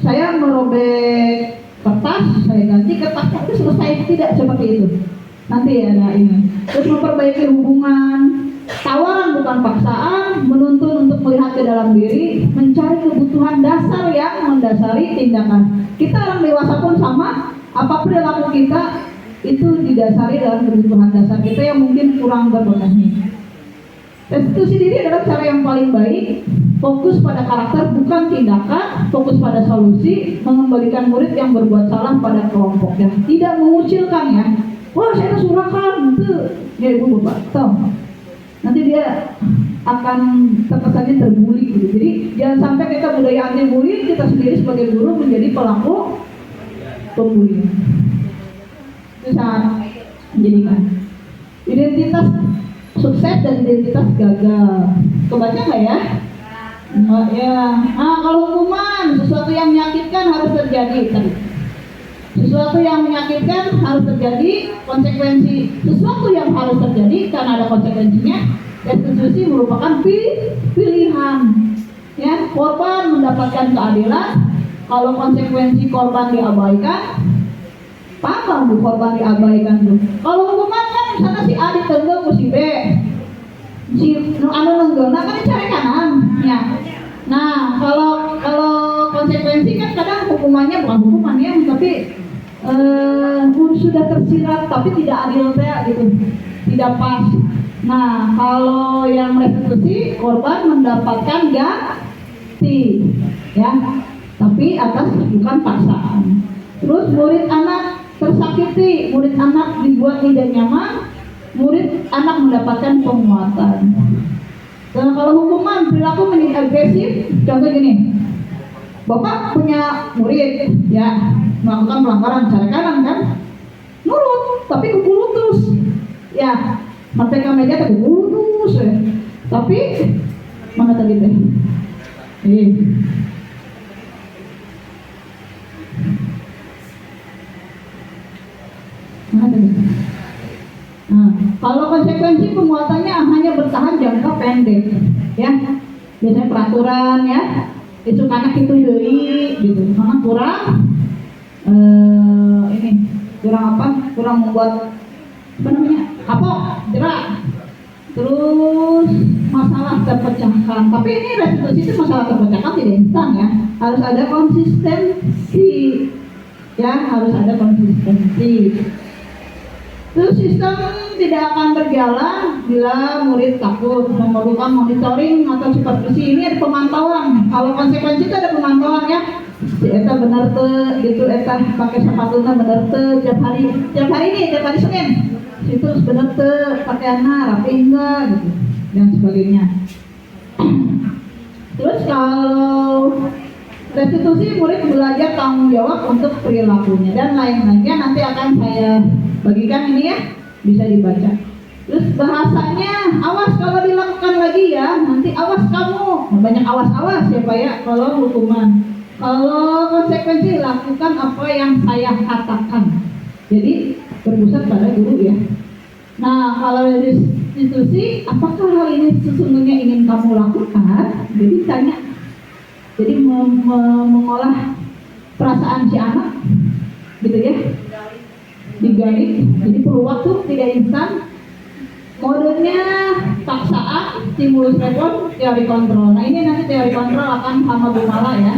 Saya merobek kertas, saya ganti kertasnya itu selesai, tidak seperti itu. Nanti ada ini. Terus memperbaiki hubungan, tawaran bukan paksaan, menuntun untuk melihat ke dalam diri, mencari kebutuhan dasar yang mendasari tindakan. Kita orang dewasa pun sama, apa perilaku kita itu didasari dalam kebutuhan dasar kita yang mungkin kurang terpenuhi. Restitusi diri adalah cara yang paling baik, fokus pada karakter bukan tindakan, fokus pada solusi, mengembalikan murid yang berbuat salah pada kelompoknya, tidak mengucilkan ya. Wah saya surahkan itu, ya ibu bapak, toh nanti dia akan terkesannya terbuli gitu. Jadi jangan sampai kita budaya anti bully, kita sendiri sebagai guru menjadi pelaku pembuli. Itu sangat menjadikan identitas sukses dan identitas gagal. Kebaca nggak ya? Enggak ya. Nah kalau hukuman, sesuatu yang menyakitkan harus terjadi tadi. Sesuatu yang menyakitkan harus terjadi, konsekuensi sesuatu yang harus terjadi karena ada konsekuensinya. Restitusi merupakan pilihan. Ya, korban mendapatkan keadilan. Kalau konsekuensi korban diabaikan, paham bu korban diabaikan tuh. Kalau hukuman kan misalnya si A ditendang si B, si anu nenggona kan dicari kanan, ya. Nah kalau konsekuensi kan kadang hukumannya bukan hukuman ya, tapi sudah tersirat tapi tidak adil gitu, tidak pas. Nah kalau yang restitusi korban mendapatkan ganti, ya, tapi atas bukan paksaan. Terus murid anak tersakiti, murid anak dibuat tidak nyaman, murid anak mendapatkan penguatan. Dan kalau hukuman perilaku menjadi agresif, contoh gini, Bapak punya murid ya melakukan pelanggaran cara kanan kan, nurut tapi kepuluh terus, ya merdeka meja tapi kepuluh terus ya. Tapi mana tadi teh? Mana tadi? Nah, kalau konsekuensi penguatannya hanya bertahan jangka pendek, ya. Biasanya peraturan ya, itu anak itu deui gitu, karena kurang kurang membuat apa namanya, kapok, jerak, terus masalah terpecahkan. Tapi ini restitusi itu masalah terpecahkan tidak instan ya, harus ada konsistensi, ya harus ada konsistensi. Terus sistem tidak akan berjalan bila murid takut, memerlukan monitoring atau supervisi. Ini ada pemantauan. Kalau konsekuensi itu ada pemantauan ya. Si eta benar tuh, gitu eta pakai sepatunya benar tuh tiap hari Senin. Itu benar tuh pakaiannya rapi enggak gitu dan sebagainya. Terus kalau restitusi, murid belajar tanggung jawab untuk perilakunya dan lain-lainnya nanti akan saya bagikan ini ya, bisa dibaca. Terus bahasanya, awas kalau dilakukan lagi ya, nanti awas kamu. Banyak awas-awas ya Pak ya, kalau hukuman. Kalau konsekuensi, lakukan apa yang saya katakan. Jadi berpusat pada guru ya. Nah kalau restitusi, apakah hal ini sesungguhnya ingin kamu lakukan? Jadi tanya. Jadi mengolah perasaan si anak, gitu ya, digali. Jadi perlu waktu, tidak instan. Modenya paksaan, stimulus respon, teori kontrol. Nah ini nanti teori kontrol akan sama Bu Mala ya.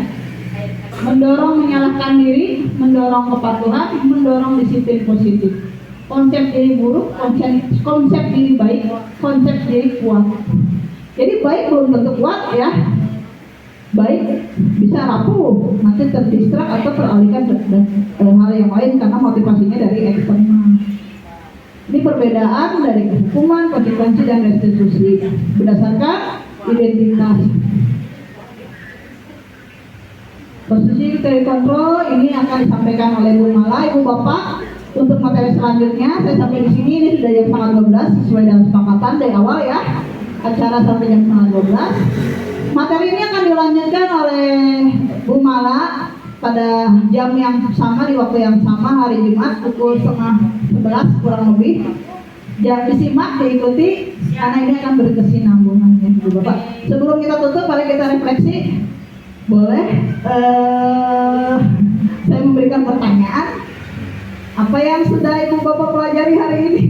Mendorong menyalahkan diri, mendorong kepatuhan, mendorong disiplin positif. Konsep diri buruk, konsep diri baik, konsep diri kuat. Jadi baik belum tentu kuat ya. Baik bisa rapuh, nanti terdistrak atau teralihkan ke hal yang lain karena motivasinya dari eksternal. Ini perbedaan dari hukuman, konsekuensi, dan restitusi berdasarkan identitas. Posisi teori kontrol ini akan disampaikan oleh Bu Mala. Ibu Bapak, untuk materi selanjutnya saya sampai di sini. Ini sudah jam 11:30 sesuai dengan kesepakatan dari awal ya. Acara sampai jam 11:30. Materi ini akan dilanjutkan oleh Bu Mala pada jam yang sama, di waktu yang sama, hari Jumat pukul 10:30 kurang lebih. Jangan disimak, diikuti karena ini akan berkesinambungan ya Bu Bapak. Sebelum kita tutup, mari kita refleksi. Boleh saya memberikan pertanyaan. Apa yang sudah Ibu Bapak pelajari hari ini?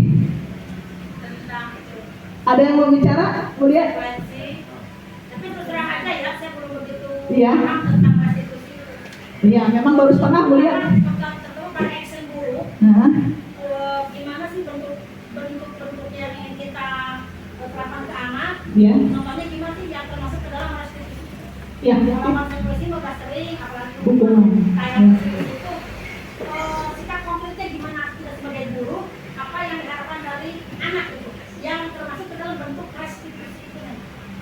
Ada yang mau bicara? Bu Lia? Iya. Iya, memang baru setengah Bu Lia. Nah. Gimana sih bentuk yang ingin kita terapkan ke anak? Iya. Contohnya gimana sih yang termasuk ke dalam restitusi? Iya. Kalau restitusi udah sering, apalagi hukuman. Kayak restitusi itu sikap konkretnya gimana kita sebagai guru? Apa yang diharapkan dari anak itu? Yang termasuk ke dalam bentuk restitusi itu?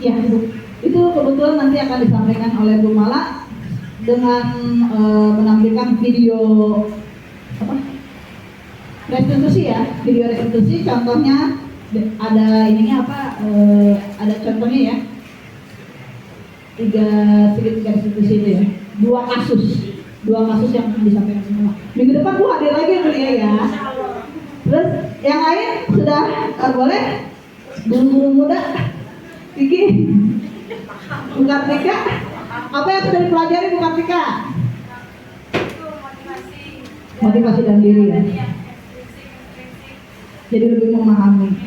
Iya Bu. Itu kebetulan nanti akan disampaikan oleh Bu Mala dengan menampilkan video apa? Restitusi ya, video restitusi. Contohnya ada ininya apa? Ada contohnya ya. Tiga restitusi itu ya. Dua kasus yang disampaikan Bu Mala. Minggu depan Bu hadir lagi Bu ya. Terus yang lain sudah boleh guru-guru muda. Kiki, Bu Kartika, apa yang sudah dipelajari Bu Kartika? Motivasi dan diri ya. Jadi lebih memahami.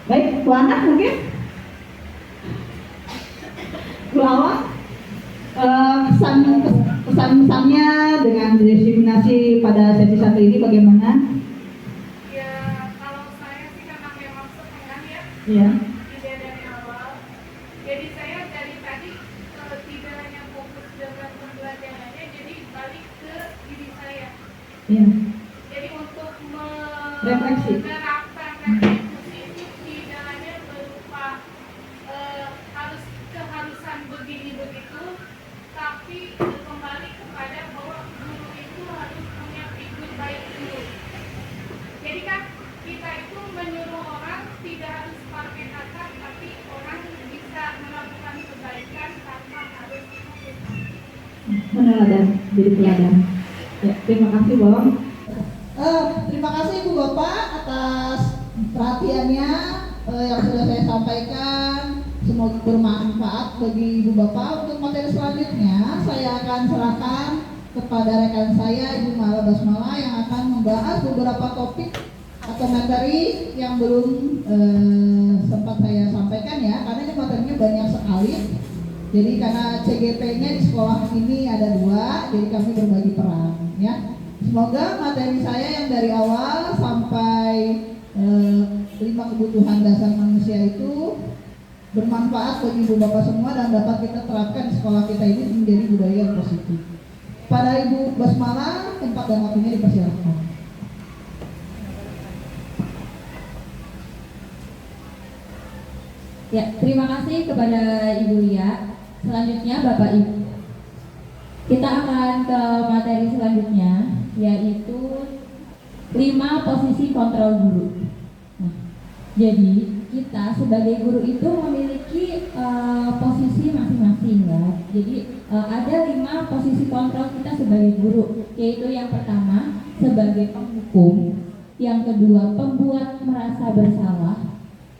Baik, Bu Anak mungkin? Bu Awang, pesan-pesannya dengan diskriminasi pada sesi 1 ini bagaimana? Iya. Tidak dari awal. Jadi saya dari tadi tidak hanya fokus dengan pembelajarannya, jadi balik ke diri saya. Iya. Jadi untuk Refleksi. tapi kembali kepada bahwa guru itu harus punya figur baik dulu. Jadi kan kita itu menyuruh orang tidak harus pakai kata, tapi orang bisa melakukan kebaikan tanpa harus Meneladan, jadi teladan. Ya, terima kasih Bang. Terima kasih Ibu Bapak atas perhatiannya yang sudah saya sampaikan. Semoga bermanfaat bagi Ibu Bapak. Untuk materi selanjutnya saya akan serahkan kepada rekan saya Ibu Mala Basmala yang akan membahas beberapa topik atau materi yang belum sempat saya sampaikan ya, karena ini materinya banyak sekali. Jadi karena CGP-nya di sekolah ini ada 2, jadi kami berbagi peran ya. Semoga materi saya yang dari awal sampai 5 kebutuhan dasar manusia itu bermanfaat bagi Ibu Bapak semua dan dapat kita terapkan di sekolah kita ini menjadi budaya yang positif. Pada Ibu Basmala, tempat dan waktunya dipersilakan. Ya, terima kasih kepada Ibu Lia. Selanjutnya Bapak Ibu, kita akan ke materi selanjutnya, yaitu 5 posisi kontrol guru. Nah, jadi kita sebagai guru itu memiliki posisi masing-masing ya. Jadi ada 5 posisi kontrol kita sebagai guru, yaitu yang pertama sebagai penghukum, yang kedua pembuat merasa bersalah,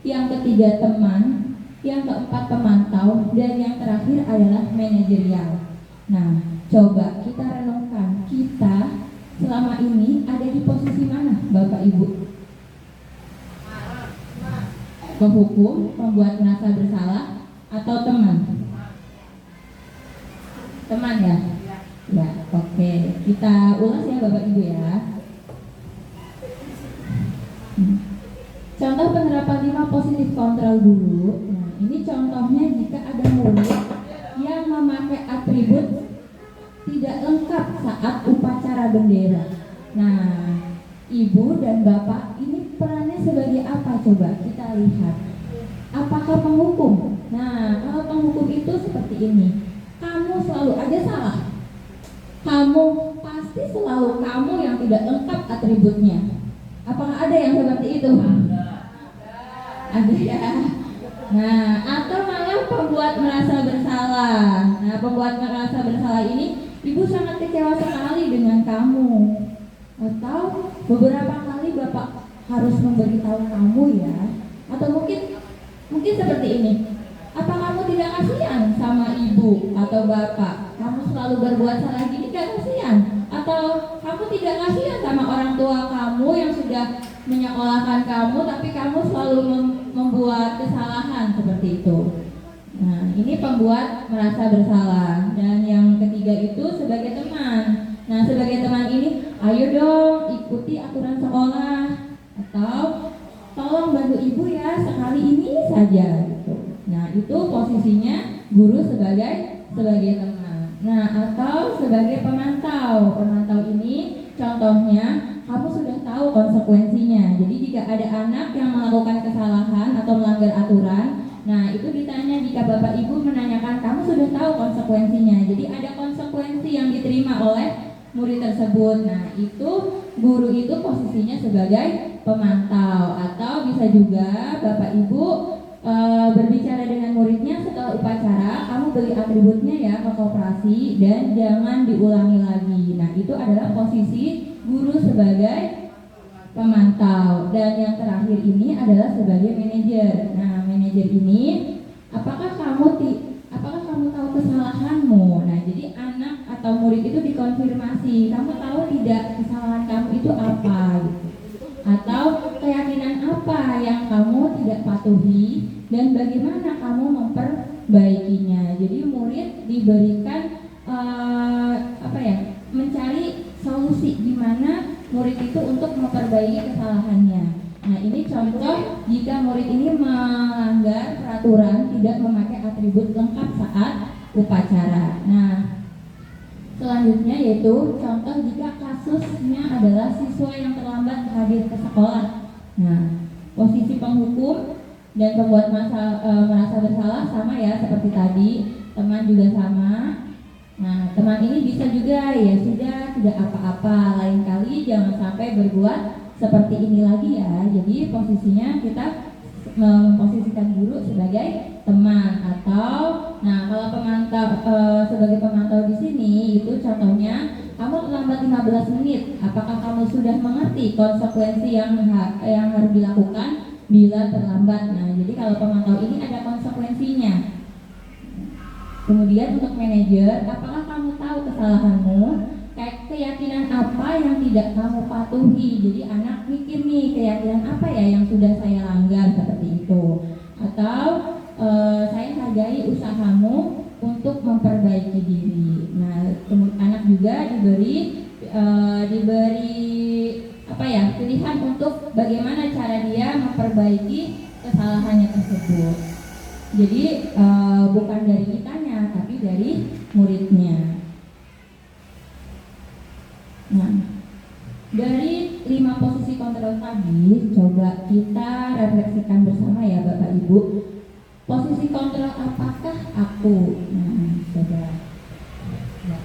yang ketiga teman, yang keempat pemantau, dan yang terakhir adalah manajerial. Nah, coba kita renungkan, kita selama ini ada di posisi mana Bapak Ibu? Penghukum, pembuat merasa bersalah, atau teman? Teman ya? Ya, oke. Kita ulas ya Bapak Ibu ya. Contoh penerapan 5 positif kontrol dulu. Nah, ini contohnya jika ada murid yang memakai atribut tidak lengkap saat upacara bendera. Nah, Ibu dan Bapak ini perannya sebagai apa coba kita lihat. Apakah penghukum? Nah, kalau penghukum itu seperti ini. Kamu selalu aja salah. Kamu pasti selalu kamu yang tidak lengkap atributnya. Apakah ada yang seperti itu? Ada ya. Nah, atau malah pembuat merasa bersalah. Nah, pembuat merasa bersalah ini, Ibu sangat kecewa sekali dengan kamu. Atau beberapa kali Bapak harus memberitahu kamu ya. Atau mungkin seperti ini. Apa kamu tidak kasihan sama ibu atau bapak? Kamu selalu berbuat salah gini, gak kasihan? Atau kamu tidak kasihan sama orang tua kamu yang sudah menyekolahkan kamu, tapi kamu selalu membuat kesalahan seperti itu? Nah, ini pembuat merasa bersalah. Dan yang ketiga itu sebagai teman. Nah, sebagai teman ini, ayo dong ikuti aturan sekolah, atau tolong bantu ibu ya sekali ini saja gitu. Nah, itu posisinya guru sebagai teman. Nah, atau sebagai pemantau. Pemantau ini contohnya kamu sudah tahu konsekuensinya. Jadi jika ada anak yang melakukan kesalahan atau melanggar aturan, nah itu ditanya jika Bapak Ibu menanyakan kamu sudah tahu konsekuensinya. Jadi ada konsekuensi yang diterima oleh murid tersebut. Nah, itu guru itu posisinya sebagai pemantau. Atau bisa juga Bapak Ibu berbicara dengan muridnya setelah upacara, kamu beli atributnya ya ke koperasi dan jangan diulangi lagi. Nah, itu adalah posisi guru sebagai pemantau. Dan yang terakhir ini adalah sebagai manajer. Nah, manajer ini apakah kamu tahu kesalahanmu? Nah, jadi anak atau murid itu dikonfirmasi, kamu tahu tidak kesalahan kamu itu apa gitu. Atau keyakinan apa yang kamu tidak patuhi dan bagaimana kamu memperbaikinya. Jadi murid diberikan mencari solusi di mana murid itu untuk memperbaiki kesalahannya. Nah, ini contoh jika murid ini melanggar peraturan tidak memakai atribut lengkap saat upacara. Nah, selanjutnya yaitu contoh jika kasusnya adalah siswa yang terlambat hadir ke sekolah. Nah, posisi penghukum dan pembuat merasa bersalah sama ya seperti tadi, teman juga sama. Nah, teman ini bisa juga ya sudah tidak apa-apa, lain kali jangan sampai berbuat seperti ini lagi ya. Jadi posisinya kita memposisikan guru sebagai teman atau nah kalau pemantau sebagai pemantau di sini itu contohnya kamu terlambat 15 menit. Apakah kamu sudah mengerti konsekuensi yang harus dilakukan bila terlambat? Nah, jadi kalau pemantau ini ada konsekuensinya. Kemudian untuk manajer, apakah kamu tahu kesalahanmu? Keyakinan apa yang tidak kamu patuhi? Jadi anak mikir nih, keyakinan apa ya yang sudah saya langgar seperti itu. Atau saya hargai usahamu untuk memperbaiki diri. Nah, anak juga diberi apa ya pilihan untuk bagaimana cara dia memperbaiki kesalahannya tersebut. Jadi bukan dari kitanya, tapi dari muridnya. Nah, dari 5 posisi kontrol tadi, coba kita refleksikan bersama ya Bapak Ibu. Posisi kontrol apakah aku? Nah, coba. Ya.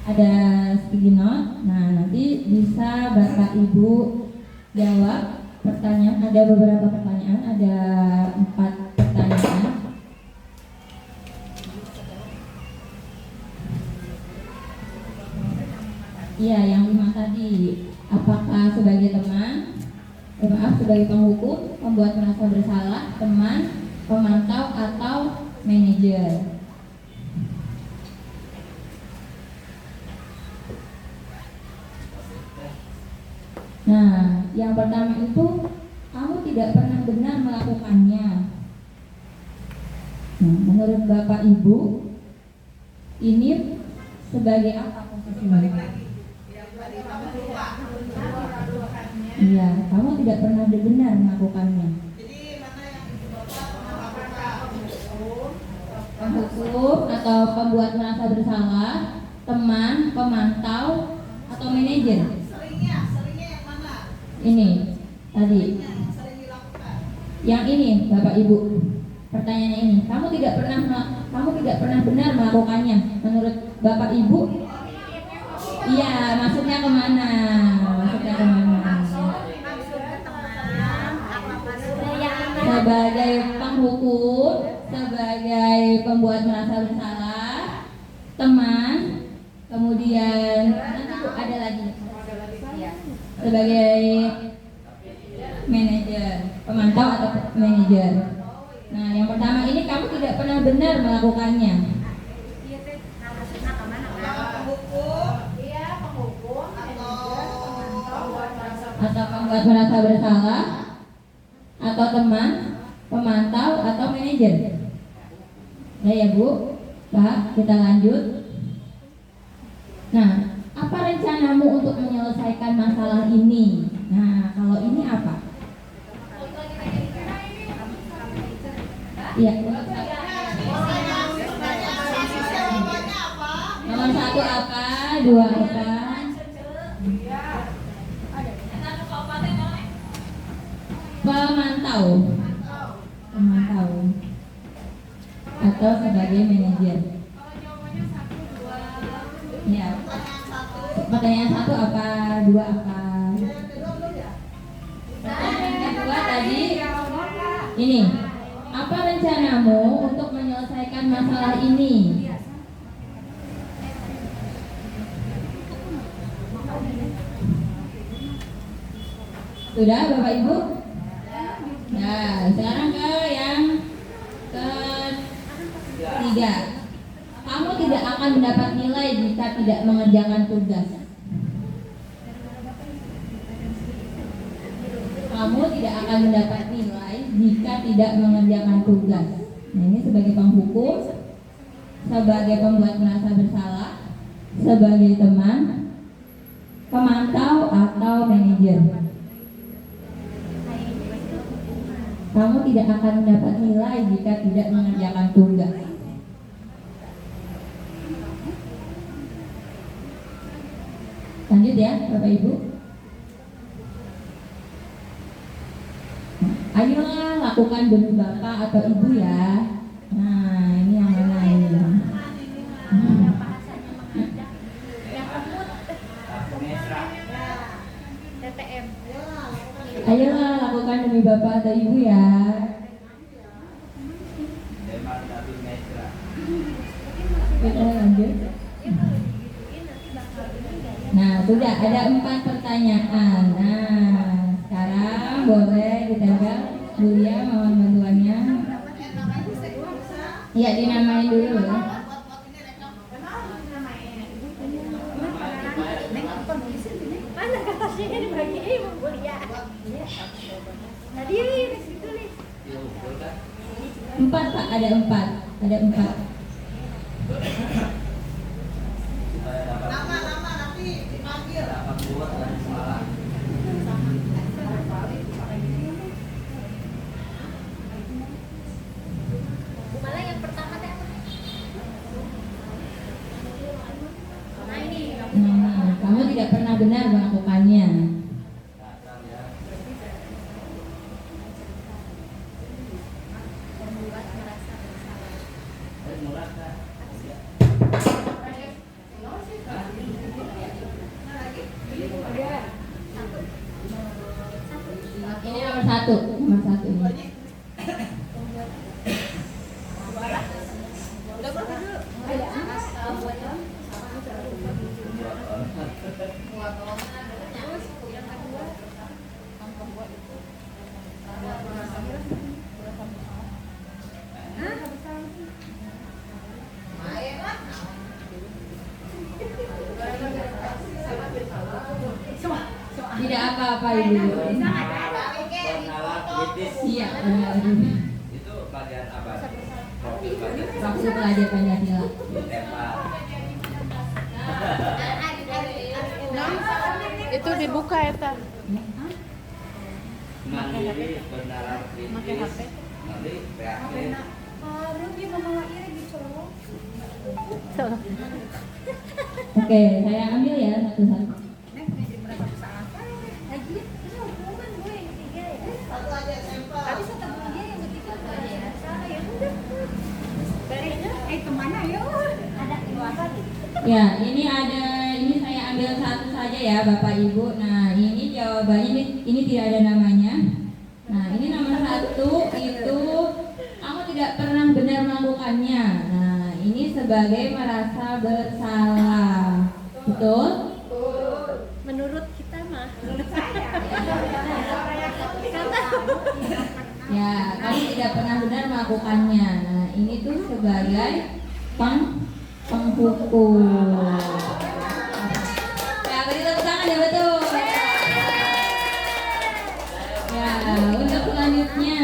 Ada sticky note. Nah, nanti bisa Bapak Ibu jawab pertanyaan. Ada beberapa pertanyaan, ada 4 pertanyaan. Iya, yang 5 tadi. Apakah sebagai teman, sebagai penghukum, pembuat merasa bersalah, teman, pemantau, atau manajer? Nah, yang pertama itu kamu tidak pernah benar melakukannya. Nah, menurut Bapak Ibu, ini sebagai apa posisinya? Iya, kamu tidak pernah benar melakukannya. Penghukum atau pembuat merasa bersalah, teman, pemantau, atau manajer? Seringnya yang mana? Ini tadi. Yang ini, Bapak Ibu. Pertanyaannya ini, kamu tidak pernah benar melakukannya. Menurut Bapak Ibu? Iya, maksudnya kemana? Sebagai penghukum, sebagai pembuat merasa bersalah, teman, kemudian nanti ada lagi sebagai manajer, pemantau atau manajer. Nah, yang pertama ini kamu tidak pernah benar melakukannya. Atau pembuat merasa bersalah, atau teman, pemantau, atau manajer. Ya Bu, Pak, kita lanjut. Nah, apa rencanamu untuk menyelesaikan masalah ini? Nah, kalau ini apa? Iya. Nomor 1 apa? 2 apa? Pemantau atau sebagai manajer. Ya. Pertanyaan 1 apa? 2 apa? Pertanyaan kedua tadi ini. Apa rencanamu untuk menyelesaikan masalah ini? Sudah Bapak Ibu? Nah, sekarang ke yang ketiga. Kamu tidak akan mendapat nilai jika tidak mengerjakan tugas. Kamu tidak akan mendapat nilai jika tidak mengerjakan tugas. Nah, ini sebagai penghukum, sebagai pembuat merasa bersalah, sebagai teman, pemantau, atau manajer. Kamu tidak akan mendapat nilai jika tidak mengerjakan tugas. Lanjut ya, Bapak Ibu. Ayolah lakukan demi Bapak atau Ibu ya. Nah, ini yang mana ini? Yang bahasanya mengajak, yang lembut, TTM. Ayolah lakukan demi bapak atau ibu ya. Kita lanjut. Nah, sudah ada 4 pertanyaan. Nah, sekarang boleh ditempel Bulia mohon bantuannya. Ya, dinamain dulu ya. Mana kertasnya dibagi ibu kuliah. Tadi ini ditulis. 4 Pak, ada 4. Ada 4. Nama nanti dipanggil. Bu Mala yang pertama teh apa? Nah ini. Nah, kamu tidak pernah benar melakukannya. Membuat merasa bersalah. Ini nomor 1. Nomor 1 ini. Tidak apa-apa ibu. Iya, benar. Itu pelajaran apa? Profil pelajaran. Waktu belajar Pancasila. Itu dibuka eta. Mandiri, benar, kritis, nanti reaksi. Oke, saya ambil ya satu-satu. Satu aja sampel. Kemana ya? Ada di luar lagi. Ya, ini saya ambil satu saja ya Bapak Ibu. Nah, ini jawabannya ini tidak ada namanya. Nah, ini nomor 1 itu kamu tidak pernah benar melakukannya. Nah, ini sebagai merasa bersalah. Betul? Menurut kita mah. Menurut saya. Ya, kamu tidak pernah benar melakukannya. Nah, ini tuh sebagai penghukum. Ya, beri tepuk tangan ya betul. Ya, untuk selanjutnya.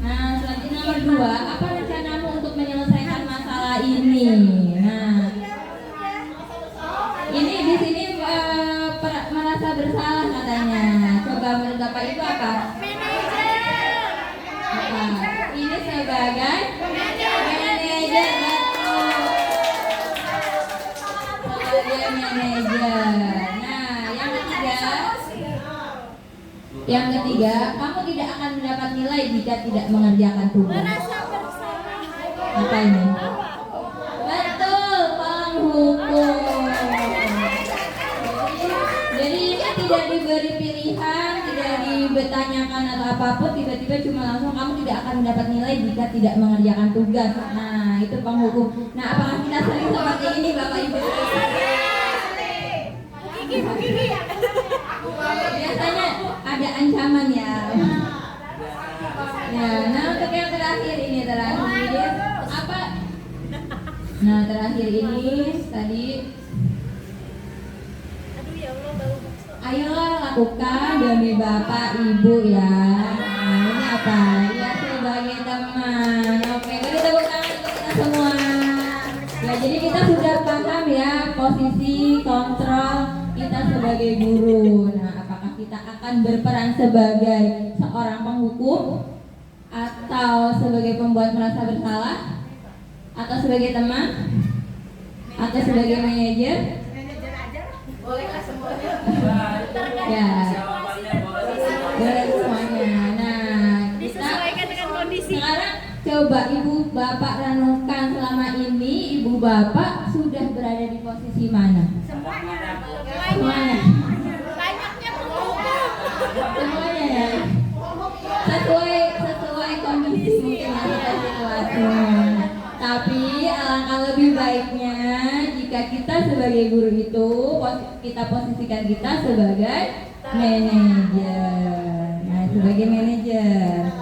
Nah, selanjutnya nomor 2, apa rencanamu untuk menyelesaikan masalah ini? Nah, ini di sini merasa bersalah katanya. Coba menurut Bapak Ibu apa? Ini sebagai manajer betul. Sebagai manajer. Nah, yang ketiga, kamu tidak akan mendapat nilai jika tidak mengerjakan tugas. Apa ini? Betul, penghukum. Jadi ini tidak diberi pilihan, tidak dibertanyakan atau apapun, tiba-tiba cuma langsung kamu tidak akan mendapat nilai jika tidak mengerjakan tugas. Nah, itu penghukum. Nah, apakah kita sering seperti ini Bapak Ibu? Biasanya ada ancaman ya. Ya, nah untuk yang terakhir ini apa? Nah, terakhir ini tadi. Ayolah lakukan demi Bapak Ibu ya. Nah, ini apa? Ya sebagai teman. Oke, beri tepuk tangan untuk kita semua. Ya, jadi kita sudah paham ya posisi kontrol kita sebagai guru. Nah, apakah kita akan berperan sebagai seorang penghukum atau sebagai pembuat merasa bersalah atau sebagai teman atau sebagai manajer? Bolehlah semuanya. Ya, boleh semuanya. Nah, kita Disesuaikan dengan kondisi. sekarang Coba Ibu Bapak renungkan selama ini Ibu Bapak sudah berada di posisi mana? Semuanya. Semuanya. Banyaknya tuh. Semuanya ya. Sesuai kondisi mungkin ya, situasinya. Tapi alangkah lebih baiknya jika kita sebagai guru itu kita posisikan kita sebagai manajer. Nah, sebagai manajer.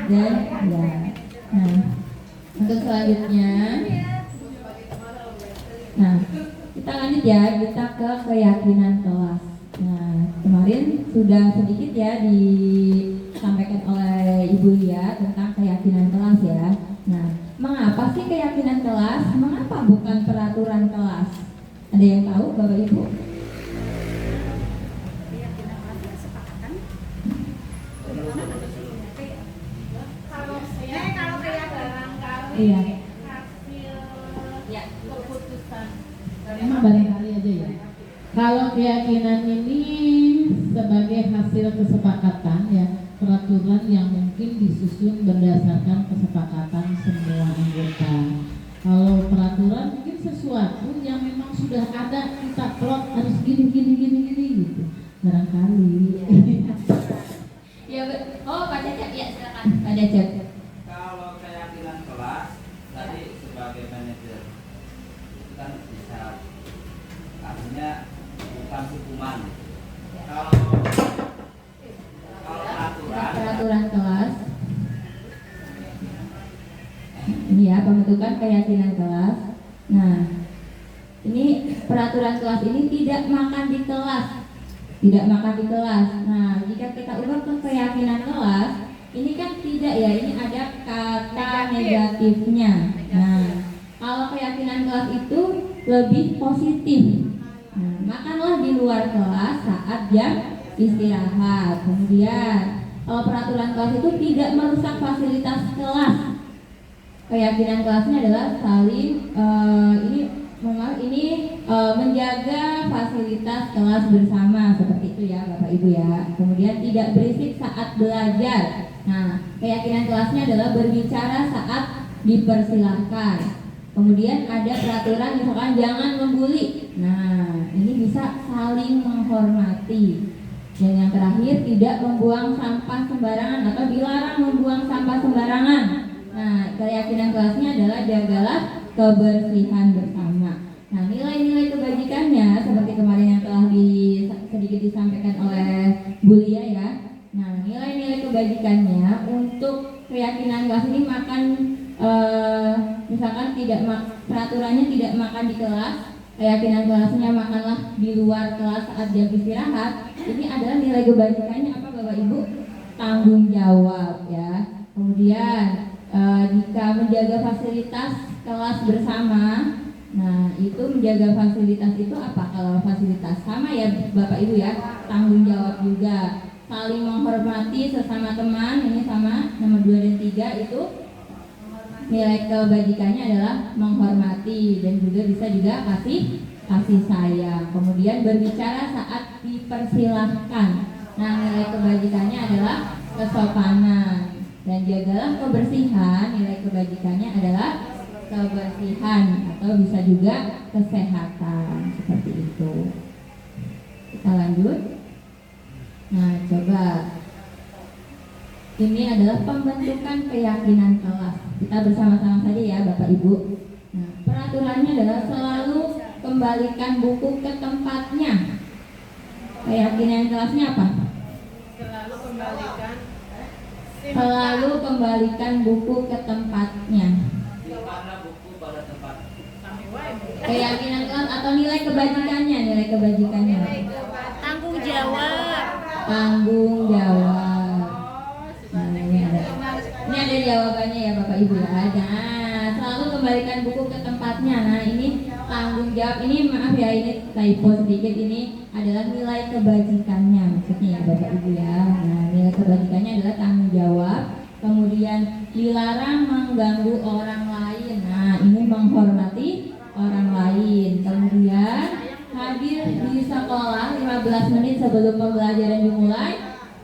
Dan ya. Nah, untuk selanjutnya, nah kita lanjut ya, kita ke keyakinan kelas. Nah, kemarin sudah sedikit ya disampaikan oleh Ibu Lia tentang keyakinan kelas ya. Nah, mengapa sih keyakinan kelas? Mengapa bukan peraturan kelas? Ada yang tahu, Bapak Ibu? Kalau kayak barangkali Iya. hasil Ya. keputusan. Emang barangkali aja ya. Kalau keyakinan ini sebagai hasil kesepakatan ya, peraturan yang mungkin disusun berdasarkan kesepakatan semua anggota. Kalau peraturan mungkin sesuatu yang memang sudah ada, kita plot harus gini gitu. Barangkali. Ya, oh Pak Cecep ya, silakan Pak Cecep. Kalau keyakinan kelas tadi sebagai manajer itu kan bisa artinya bukan hukuman. Kalau Peraturan kelas. Ini ya pembentukan keyakinan kelas. Nah, ini peraturan kelas ini tidak makan di kelas. Tidak makan di kelas. Nah, jika kita ubah ke keyakinan kelas, ini kan tidak ya, ini ada kata negatifnya. Nah, kalau keyakinan kelas itu lebih positif. Nah, makanlah di luar kelas saat jam istirahat. Kemudian, kalau peraturan kelas itu tidak merusak fasilitas kelas. Keyakinan kelasnya adalah saling menjaga fasilitas kelas bersama seperti itu ya Bapak Ibu ya. Kemudian tidak berisik saat belajar. Nah, keyakinan kelasnya adalah berbicara saat dipersilahkan. Kemudian ada peraturan misalkan jangan membuli. Nah, ini bisa saling menghormati. Dan yang terakhir tidak membuang sampah sembarangan atau dilarang membuang sampah sembarangan. Nah, keyakinan kelasnya adalah jagalah kebersihan bersama. Nah, nilai-nilai kebajikannya seperti kemarin yang telah sedikit disampaikan oleh Bu Lia ya. Nah, nilai-nilai kebajikannya untuk keyakinan kelas ini makan misalkan peraturannya tidak makan di kelas, keyakinan kelasnya makanlah di luar kelas saat jam istirahat. Ini adalah nilai kebajikannya apa Bapak Ibu? Tanggung jawab ya. Kemudian jika menjaga fasilitas kelas bersama, nah itu menjaga fasilitas itu apa? Kalau fasilitas sama ya Bapak Ibu ya, tanggung jawab juga. Saling menghormati sesama teman, ini sama nomor 2 dan 3 itu nilai kebajikannya adalah menghormati dan juga bisa juga kasih sayang. Kemudian berbicara saat dipersilahkan. Nah, nilai kebajikannya adalah kesopanan. Dan jagalah kebersihan, nilai kebajikannya adalah kebersihan atau bisa juga kesehatan, seperti itu. Kita lanjut. Nah, coba ini adalah pembentukan keyakinan kelas. Kita bersama-sama saja ya Bapak Ibu. Nah, peraturannya adalah selalu kembalikan buku ke tempatnya. Keyakinan kelasnya apa? Selalu kembalikan buku ke tempatnya. Simpanlah buku pada tempat. Keyakinan kelas atau nilai kebajikannya, Tanggung jawab. Tanggung jawab. Nah, ini ada jawabannya ya Bapak Ibu ya. Nah, selalu kembalikan buku ke tempatnya. Nah, ini tanggung jawab. Ini maaf ya, ini typo sedikit. Ini adalah nilai kebajikannya maksudnya ya Bapak Ibu ya. Nah, nilai kebajikannya adalah tanggung jawab. Kemudian dilarang mengganggu orang lain. Nah, ini menghormati orang lain. Kemudian hadir di sekolah 15 menit sebelum pembelajaran dimulai,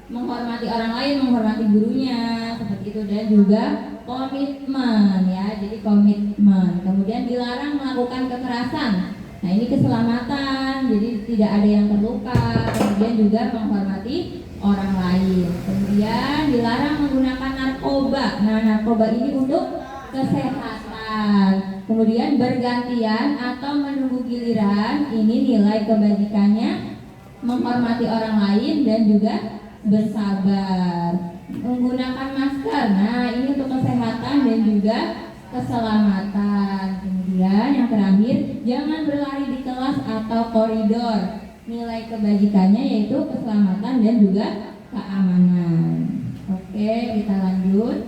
menghormati orang lain, menghormati gurunya, seperti itu. Dan juga komitmen ya, jadi komitmen. Kemudian dilarang melakukan kekerasan. Nah, ini keselamatan, jadi tidak ada yang terluka. Kemudian juga menghormati orang lain. Kemudian dilarang menggunakan narkoba. Nah, narkoba ini untuk kesehatan. Kemudian bergantian atau menunggu giliran, ini nilai kebajikannya menghormati orang lain dan juga bersabar. Menggunakan masker, nah ini untuk kesehatan dan juga keselamatan. Kemudian yang terakhir, jangan berlari di kelas atau koridor. Nilai kebajikannya yaitu keselamatan dan juga keamanan. Oke, kita lanjut.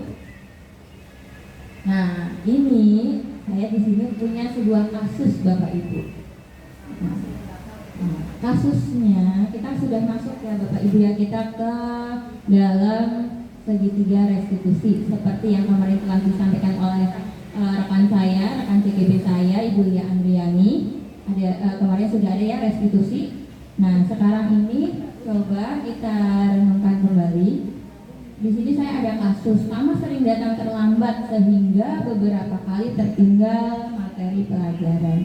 Nah, ini saya di sini punya sebuah kasus Bapak Ibu. Nah, kasusnya kita sudah masuk ya Bapak Ibu ya, kita ke dalam segitiga restitusi seperti yang kemarin telah disampaikan oleh rekan saya, rekan CGB saya, Ibu Lia Andriani. Kemarin sudah ada ya restitusi. Nah, sekarang ini coba kita renungkan kembali. Di sini saya ada kasus, Tama sering datang terlambat sehingga beberapa kali tertinggal materi pelajaran.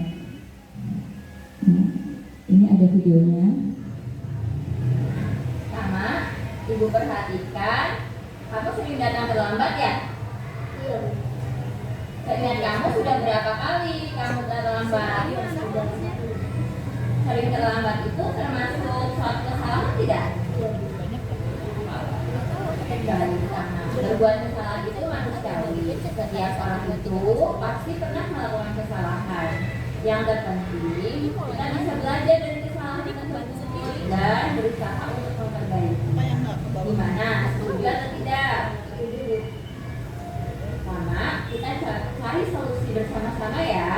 Ini ada videonya. Tama, Ibu perhatikan, kamu sering datang terlambat ya? Iya. Seingat kamu sudah berapa kali kamu terlambat? Sering terlambat itu termasuk suatu kesalahan tidak? Berbuat kesalahan itu manusiawi. Setiap orang itu pasti pernah melakukan kesalahan. Yang terpenting kita bisa belajar dari kesalahan tersebut dan berusaha untuk memperbaiki. Gimana? Setuju atau tidak? Sama, kita cari solusi bersama-sama ya.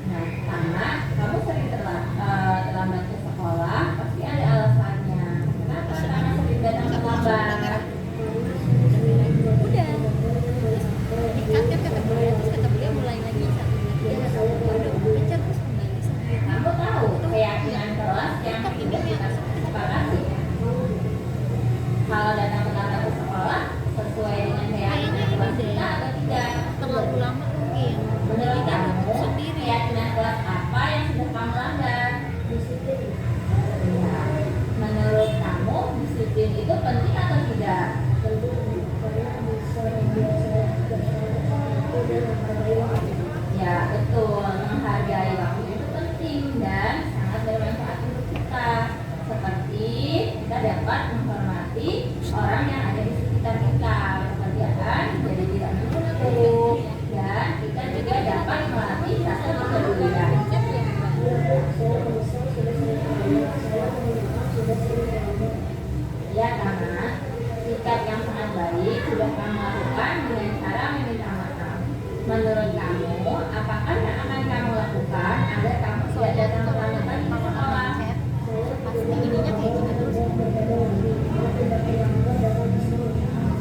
Nah, sama, kamu sering terlambat ke sekolah, pasti ada alasannya. Kenapa kamu sering datang terlambat? Udah dikat kan kata beliau, terus kata beliau mulai lagi satu udah pecah terus kembali sampai Kamu tahu keyakinan kelas yang sudah kita sepakati. Kalau datang terlambat ke sekolah sesuai dengan keyakinan kelas kita atau tidak? terlalu lama mungkin. Menurut kamu Sendiri. keyakinan kelas apa yang sudah kamu langgar? Disiplin. Ya. Menurut kamu disiplin itu penting atau tidak? Ya betul, menghargai waktu itu penting dan sangat bermanfaat untuk kita. Seperti kita dapat menghormati orang yang ada di sekitar kita, pekerjaan jadi tidak menumpuk, dan kita juga dapat melatih rasa kepedulian. Ya karena sikap yang sangat baik sudah kamu lakukan dengan cara meminta maaf. Menurut kamu, apakah yang akan kamu lakukan agar kamu tidak datang terlambat lagi ke sekolah? Pasti ininya kayak gini terus.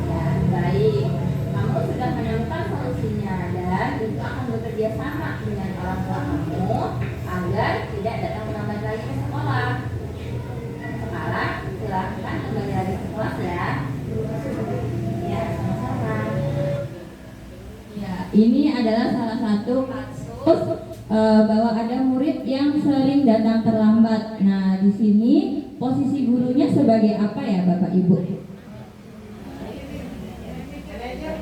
Ya, baik. Kamu sudah menemukan solusinya dan itu akan bekerja sama dengan orang tua kamu agar tidak datang terlambat lagi ke sekolah. Sekarang silahkan kembali lagi ke kelas ya. Ya, sama-sama. Ya, ini adalah salah satu kasus bahwa ada murid yang sering datang terlambat. Nah, di sini posisi gurunya sebagai apa ya, Bapak Ibu?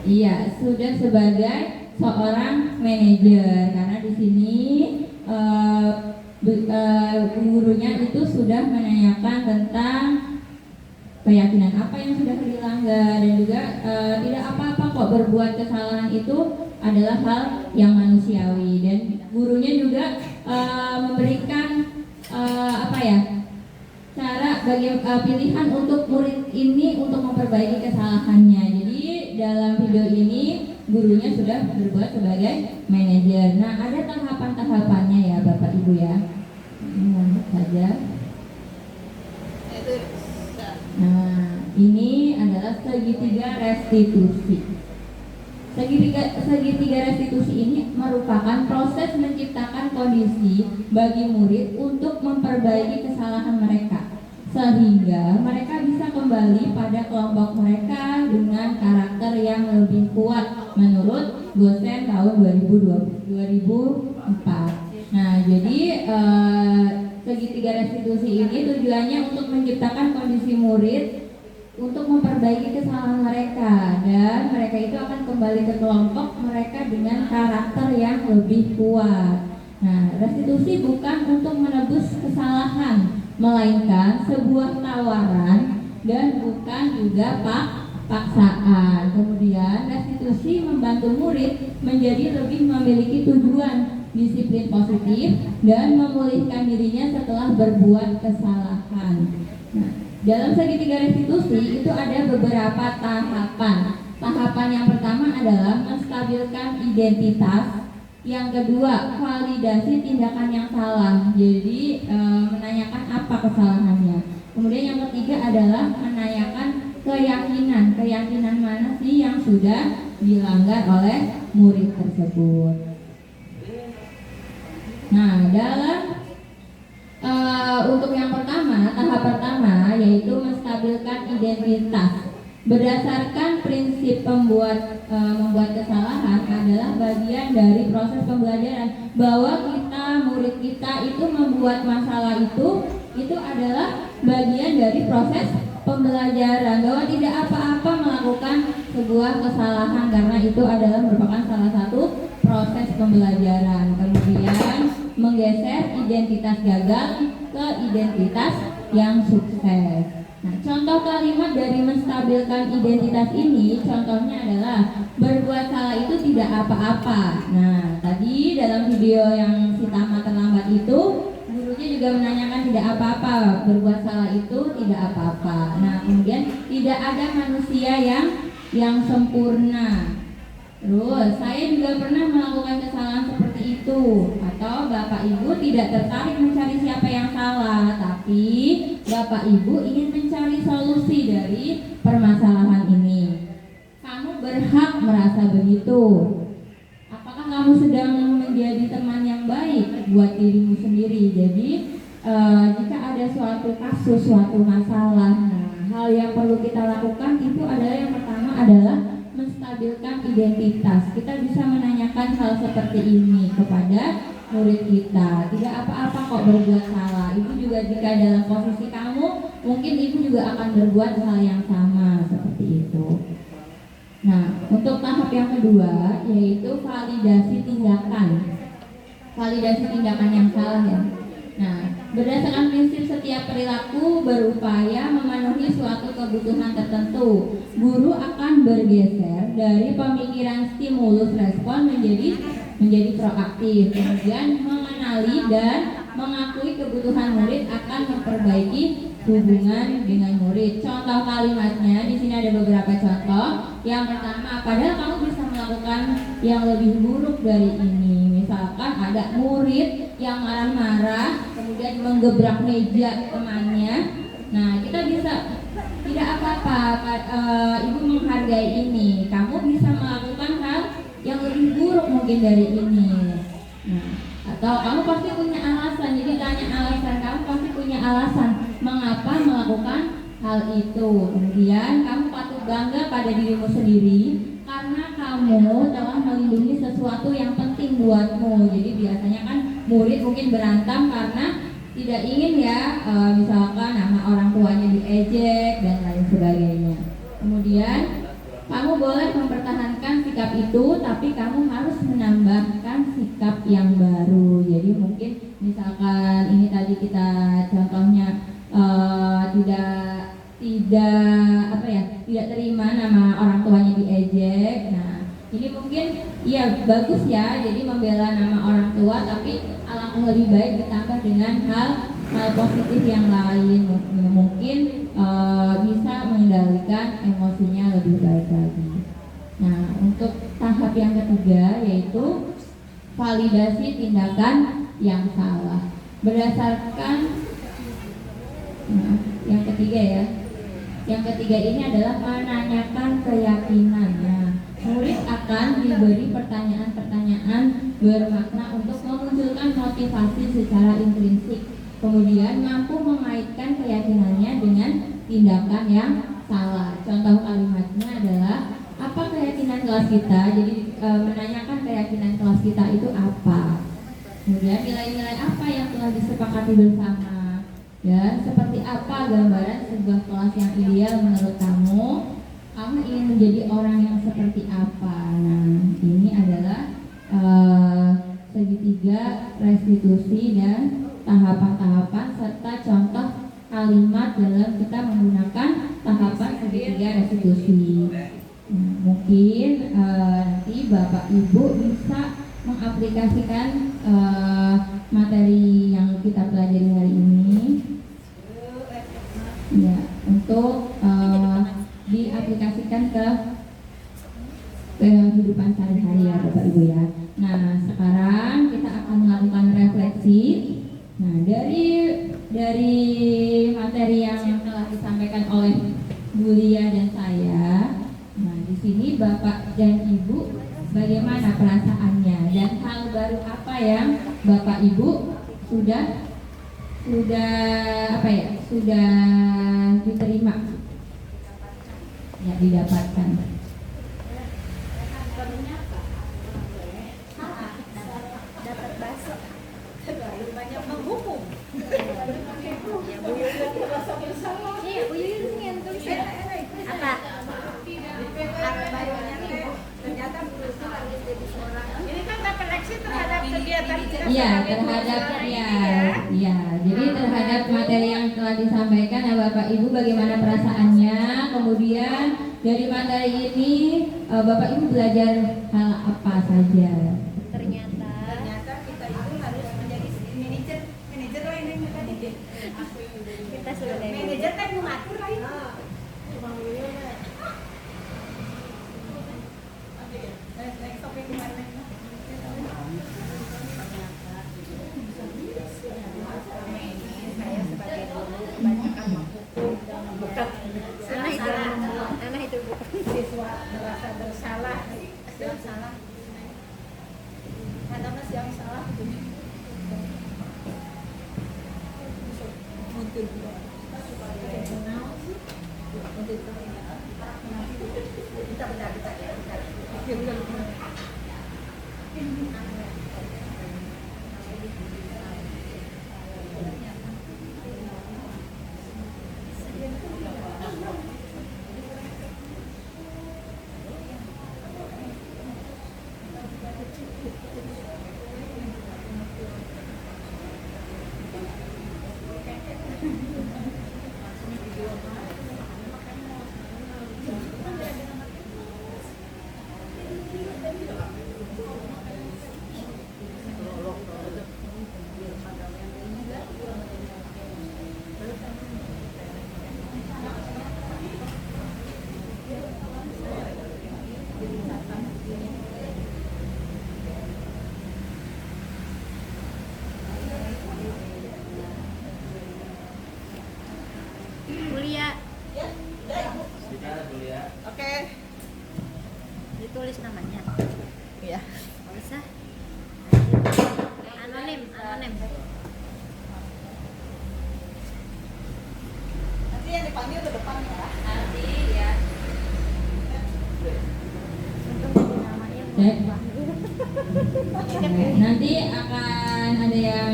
Iya, sudah sebagai seorang manajer karena di sini gurunya itu sudah menanyakan tentang keyakinan apa yang sudah dilanggar dan juga tidak apa-apa kok berbuat kesalahan itu adalah hal yang manusiawi dan gurunya juga memberikan cara bagi pilihan untuk murid ini untuk memperbaiki kesalahannya. Jadi dalam video ini gurunya sudah berbuat sebagai manajer. Nah, ada tahapan-tahapannya ya Bapak Ibu ya. Lanjut saja. Nah, ini adalah segitiga restitusi. Segitiga restitusi ini merupakan proses menciptakan kondisi bagi murid untuk memperbaiki kesalahan mereka, sehingga mereka bisa kembali pada kelompok mereka dengan karakter yang lebih kuat menurut Gosen tahun 2004. Nah, jadi segitiga restitusi ini tujuannya untuk menciptakan kondisi murid untuk memperbaiki kesalahan mereka, dan mereka itu akan kembali ke kelompok mereka dengan karakter yang lebih kuat. Nah, restitusi bukan untuk menebus kesalahan, melainkan sebuah tawaran dan bukan juga paksaan. Kemudian restitusi membantu murid menjadi lebih memiliki tujuan, disiplin positif, dan memulihkan dirinya setelah berbuat kesalahan. Nah, dalam segitiga restitusi itu ada beberapa tahapan. Tahapan yang pertama adalah menstabilkan identitas. Yang kedua, validasi tindakan yang salah. Jadi menanyakan apa kesalahannya. Kemudian yang ketiga adalah menanyakan keyakinan. Keyakinan mana sih yang sudah dilanggar oleh murid tersebut. Nah, dalam untuk yang pertama, tahap pertama yaitu menstabilkan identitas. Berdasarkan prinsip membuat kesalahan adalah bagian dari proses pembelajaran, bahwa murid kita itu membuat masalah itu adalah bagian dari proses pembelajaran, bahwa tidak apa-apa melakukan sebuah kesalahan karena itu adalah merupakan salah satu proses pembelajaran. Kemudian menggeser identitas gagal ke identitas yang sukses. Nah, contoh kalimat dari menstabilkan identitas ini, contohnya adalah berbuat salah itu tidak apa-apa. Nah, tadi dalam video yang si Tama terlambat itu, gurunya juga menanyakan tidak apa-apa, berbuat salah itu tidak apa-apa. Nah, kemudian tidak ada manusia yang sempurna. Terus, saya juga pernah melakukan kesalahan seperti itu. Atau Bapak Ibu tidak tertarik mencari siapa yang salah, tapi Bapak Ibu ingin mencari solusi dari permasalahan ini. Kamu berhak merasa begitu. Apakah kamu sedang menjadi teman yang baik buat dirimu sendiri? Jadi, jika ada suatu kasus, suatu masalah, hal yang perlu kita lakukan itu adalah yang pertama adalah menstabilkan identitas. Kita bisa menanyakan hal seperti ini kepada murid kita. Tidak apa-apa kok berbuat salah. Ibu juga jika dalam posisi kamu, mungkin ibu juga akan berbuat hal yang sama seperti itu. Nah, untuk tahap yang kedua yaitu validasi tindakan. Validasi tindakan yang salah ya. Nah, berdasarkan prinsip setiap perilaku berupaya memenuhi suatu kebutuhan tertentu, guru akan bergeser dari pemikiran stimulus respon menjadi proaktif. Kemudian mengenali dan mengakui kebutuhan murid akan memperbaiki hubungan dengan murid. Contoh kalimatnya di sini ada beberapa contoh. Yang pertama, padahal kamu bisa melakukan yang lebih buruk dari ini. Misalkan ada murid yang marah-marah kemudian menggebrak meja temannya. Nah, kita bisa tidak apa-apa, ibu menghargai ini. Kamu bisa melakukan hal yang lebih buruk mungkin dari ini. Nah, atau kamu pasti punya alasan. Jadi tanya alasan, kamu pasti punya alasan mengapa melakukan hal itu. Kemudian kamu patut bangga pada dirimu sendiri karena kamu telah melindungi sesuatu yang penting buatmu. Jadi biasanya kan murid mungkin berantem karena tidak ingin ya misalkan nama orang tuanya diejek dan lain sebagainya. Kemudian kamu boleh mempertahankan sikap itu, tapi kamu harus menambahkan sikap yang baru. Jadi mungkin misalkan ini tadi kita contohnya tidak terima nama orang tuanya diejek. Nah, ini mungkin ya bagus ya, jadi membela nama orang tua, tapi alangkah lebih baik ditambah dengan hal positif yang lain. Mungkin bisa mengendalikan emosinya lebih baik lagi. Nah, untuk tahap yang ketiga yaitu validasi tindakan yang salah. Berdasarkan yang ketiga ya. Yang ketiga ini adalah menanyakan keyakinan. Nah, murid akan diberi pertanyaan-pertanyaan bermakna untuk memunculkan motivasi secara intrinsik. Kemudian mampu mengaitkan keyakinannya dengan tindakan yang salah. Contoh kalimatnya adalah apa keyakinan kelas kita. Jadi menanyakan keyakinan kelas kita itu apa. Kemudian nilai-nilai apa yang telah disepakati bersama. Ya, seperti apa gambaran sebuah kelas yang ideal menurut kamu? Kamu ingin menjadi orang yang seperti apa? Nah, ini adalah segitiga restitusi dan tahapan-tahapan serta contoh kalimat dalam kita menggunakan tahapan segitiga restitusi. Nah, mungkin nanti Bapak Ibu bisa mengaplikasikan materi yang kita pelajari hari ini, ya, untuk diaplikasikan ke kehidupan sehari-hari ya Bapak Ibu ya. Nah, sekarang kita akan melakukan refleksi. Nah, dari materi yang telah disampaikan oleh Bu Lia dan saya. Nah, di sini Bapak dan Ibu bagaimana perasaannya dan hal baru apa yang Bapak Ibu sudah diterima, ya, didapatkan. Dapat bakso terlalu banyak menghukum. Iya, Bu Yuyun ngentung apa? Hal barunya nih, ternyata Bu Yuyun harus jadi seorang. Ini kan refleksi terhadap kegiatan kita. Iya, terhadap ya. Jadi terhadap materi yang telah disampaikan ya Bapak Ibu bagaimana perasaannya. Kemudian dari materi ini Bapak Ibu belajar hal apa saja? Ternyata kita itu harus menjadi manajer lain yang tadi. kita sudah Manajer kan mengatur lain. anak itu bukan Siswa merasa bersalah. Yang salah. Karena yang salah itu. kuliah Oke. ditulis namanya. Iya. Bisa. Anonim. Nanti yang dipanggil ke depan ya. Nanti ya. Nanti akan ada yang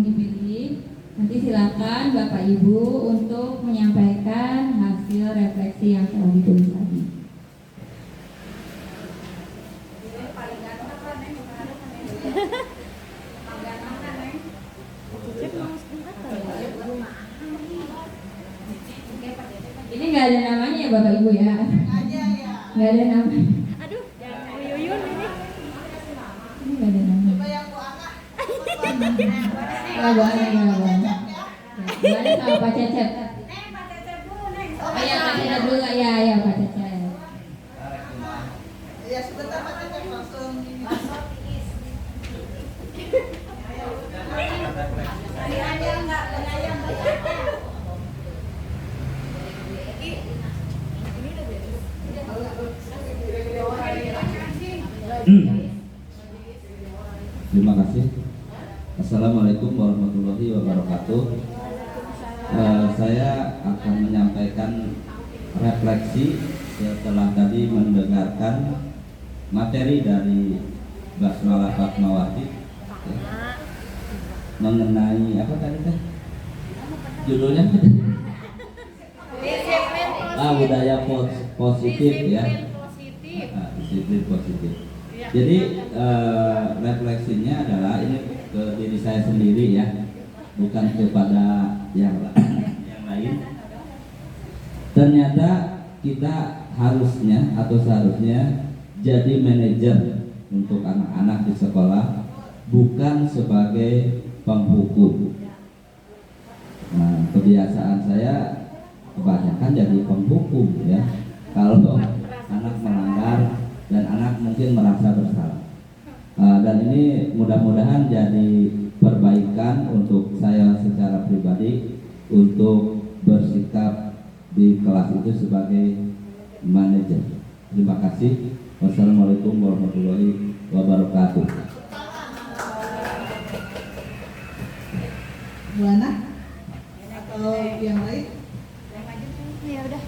dipilih. Nanti silakan Bapak Ibu untuk menyampaikan hasil refleksi yang telah ditulis tadi. Ini nggak ada namanya ya Bapak Ibu ya? Nggak ada namanya. Aduh, jangan Bu Yuyun ini. Ini nggak ada namanya. Yang Bu Ana. Oh, Bu Ana ya, Bu Ana. Bu Ana sama Pak Cecep. Pak Cecep dulu, Neng. Oh ya, Pak Cecep dulu ya Pak Cecep. Ya sebentar Pak Cecep langsung ini. Terima kasih. Assalamualaikum warahmatullahi wabarakatuh. Saya akan menyampaikan refleksi setelah tadi mendengarkan materi dari Basmalah Fatmawati mengenai apa tadi teh? Judulnya budaya positif ya. Disiplin positif. Jadi refleksinya adalah ini ke diri saya sendiri ya, bukan kepada yang lain. Ternyata kita harusnya atau seharusnya jadi manajer untuk anak-anak di sekolah, bukan sebagai penghukum. Nah, kebiasaan saya kebanyakan jadi penghukum ya. Kalau anak melanggar dan anak mungkin merasa bersalah. Dan ini mudah-mudahan jadi perbaikan untuk saya secara pribadi untuk bersikap di kelas itu sebagai manajer. Terima kasih. Wassalamualaikum warahmatullahi wabarakatuh. Bu Ana atau yang lain? Ya udah.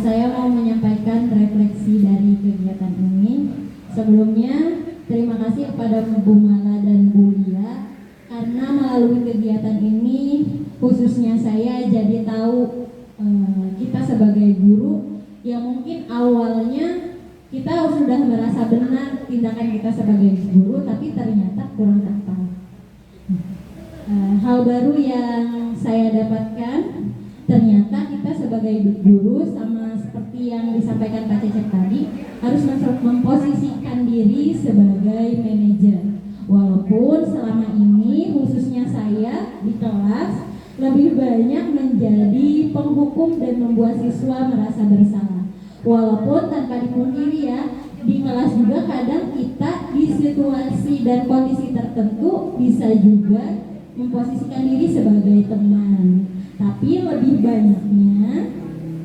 Saya mau menyampaikan refleksi dari kegiatan ini. Sebelumnya, terima kasih kepada Bu Mala dan Bu Lia karena melalui kegiatan ini khususnya saya jadi tahu kita sebagai guru yang mungkin awalnya kita sudah merasa benar tindakan kita sebagai guru, tapi ternyata kurang tepat. Hal baru yang saya dapatkan, ternyata kita sebagai guru sama seperti yang disampaikan Pak Cecep tadi harus memposisikan diri sebagai manajer. Walaupun selama ini khususnya saya di kelas lebih banyak menjadi penghukum dan membuat siswa merasa bersalah. Walaupun tanpa dipungkiri ya, di kelas juga kadang kita di situasi dan kondisi tertentu bisa juga memposisikan diri sebagai teman. Tapi lebih banyaknya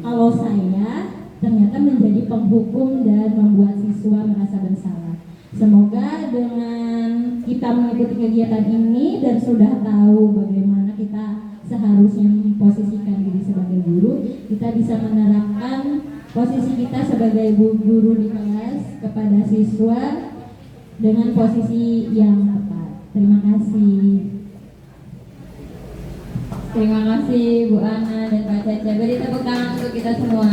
kalau saya ternyata menjadi penghukum dan membuat siswa merasa bersalah. Semoga dengan kita mengikuti kegiatan ini dan sudah tahu bagaimana kita seharusnya memposisikan diri sebagai guru, kita bisa menerapkan posisi kita sebagai guru di kelas kepada siswa dengan posisi yang tepat. Terima kasih. Terima kasih Bu Ana dan Pak Cece. Beri tepuk tangan untuk kita semua.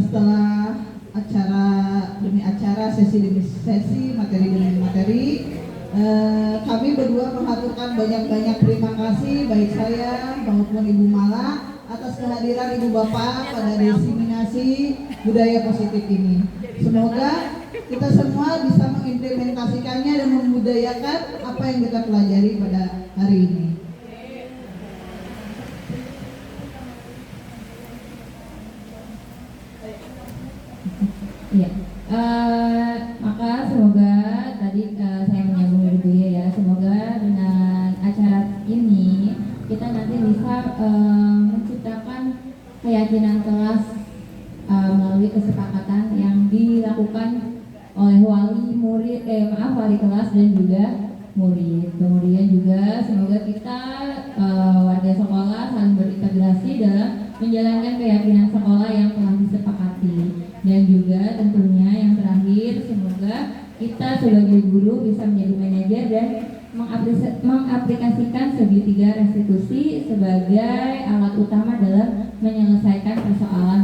Setelah acara demi acara, sesi demi sesi, materi demi materi, kami berdua mengaturkan banyak-banyak terima kasih baik saya maupun Ibu Mala atas kehadiran Ibu Bapak pada diseminasi budaya positif ini. Semoga kita semua bisa mengimplementasikannya dan membudayakan apa yang kita pelajari pada hari ini. Iya, maka semoga tadi saya menyambung dari Bu ya, semoga dengan acara ini kita nanti bisa menciptakan keyakinan kelas melalui kesepakatan yang dilakukan oleh wali kelas dan juga murid. Kemudian juga semoga kita warga sekolah saling berintegrasi dalam menjalankan keyakinan sekolah yang telah disepakati. Dan juga tentunya yang terakhir, semoga kita sebagai guru bisa menjadi manajer dan mengaplikasikan segitiga restitusi sebagai alat utama dalam menyelesaikan persoalan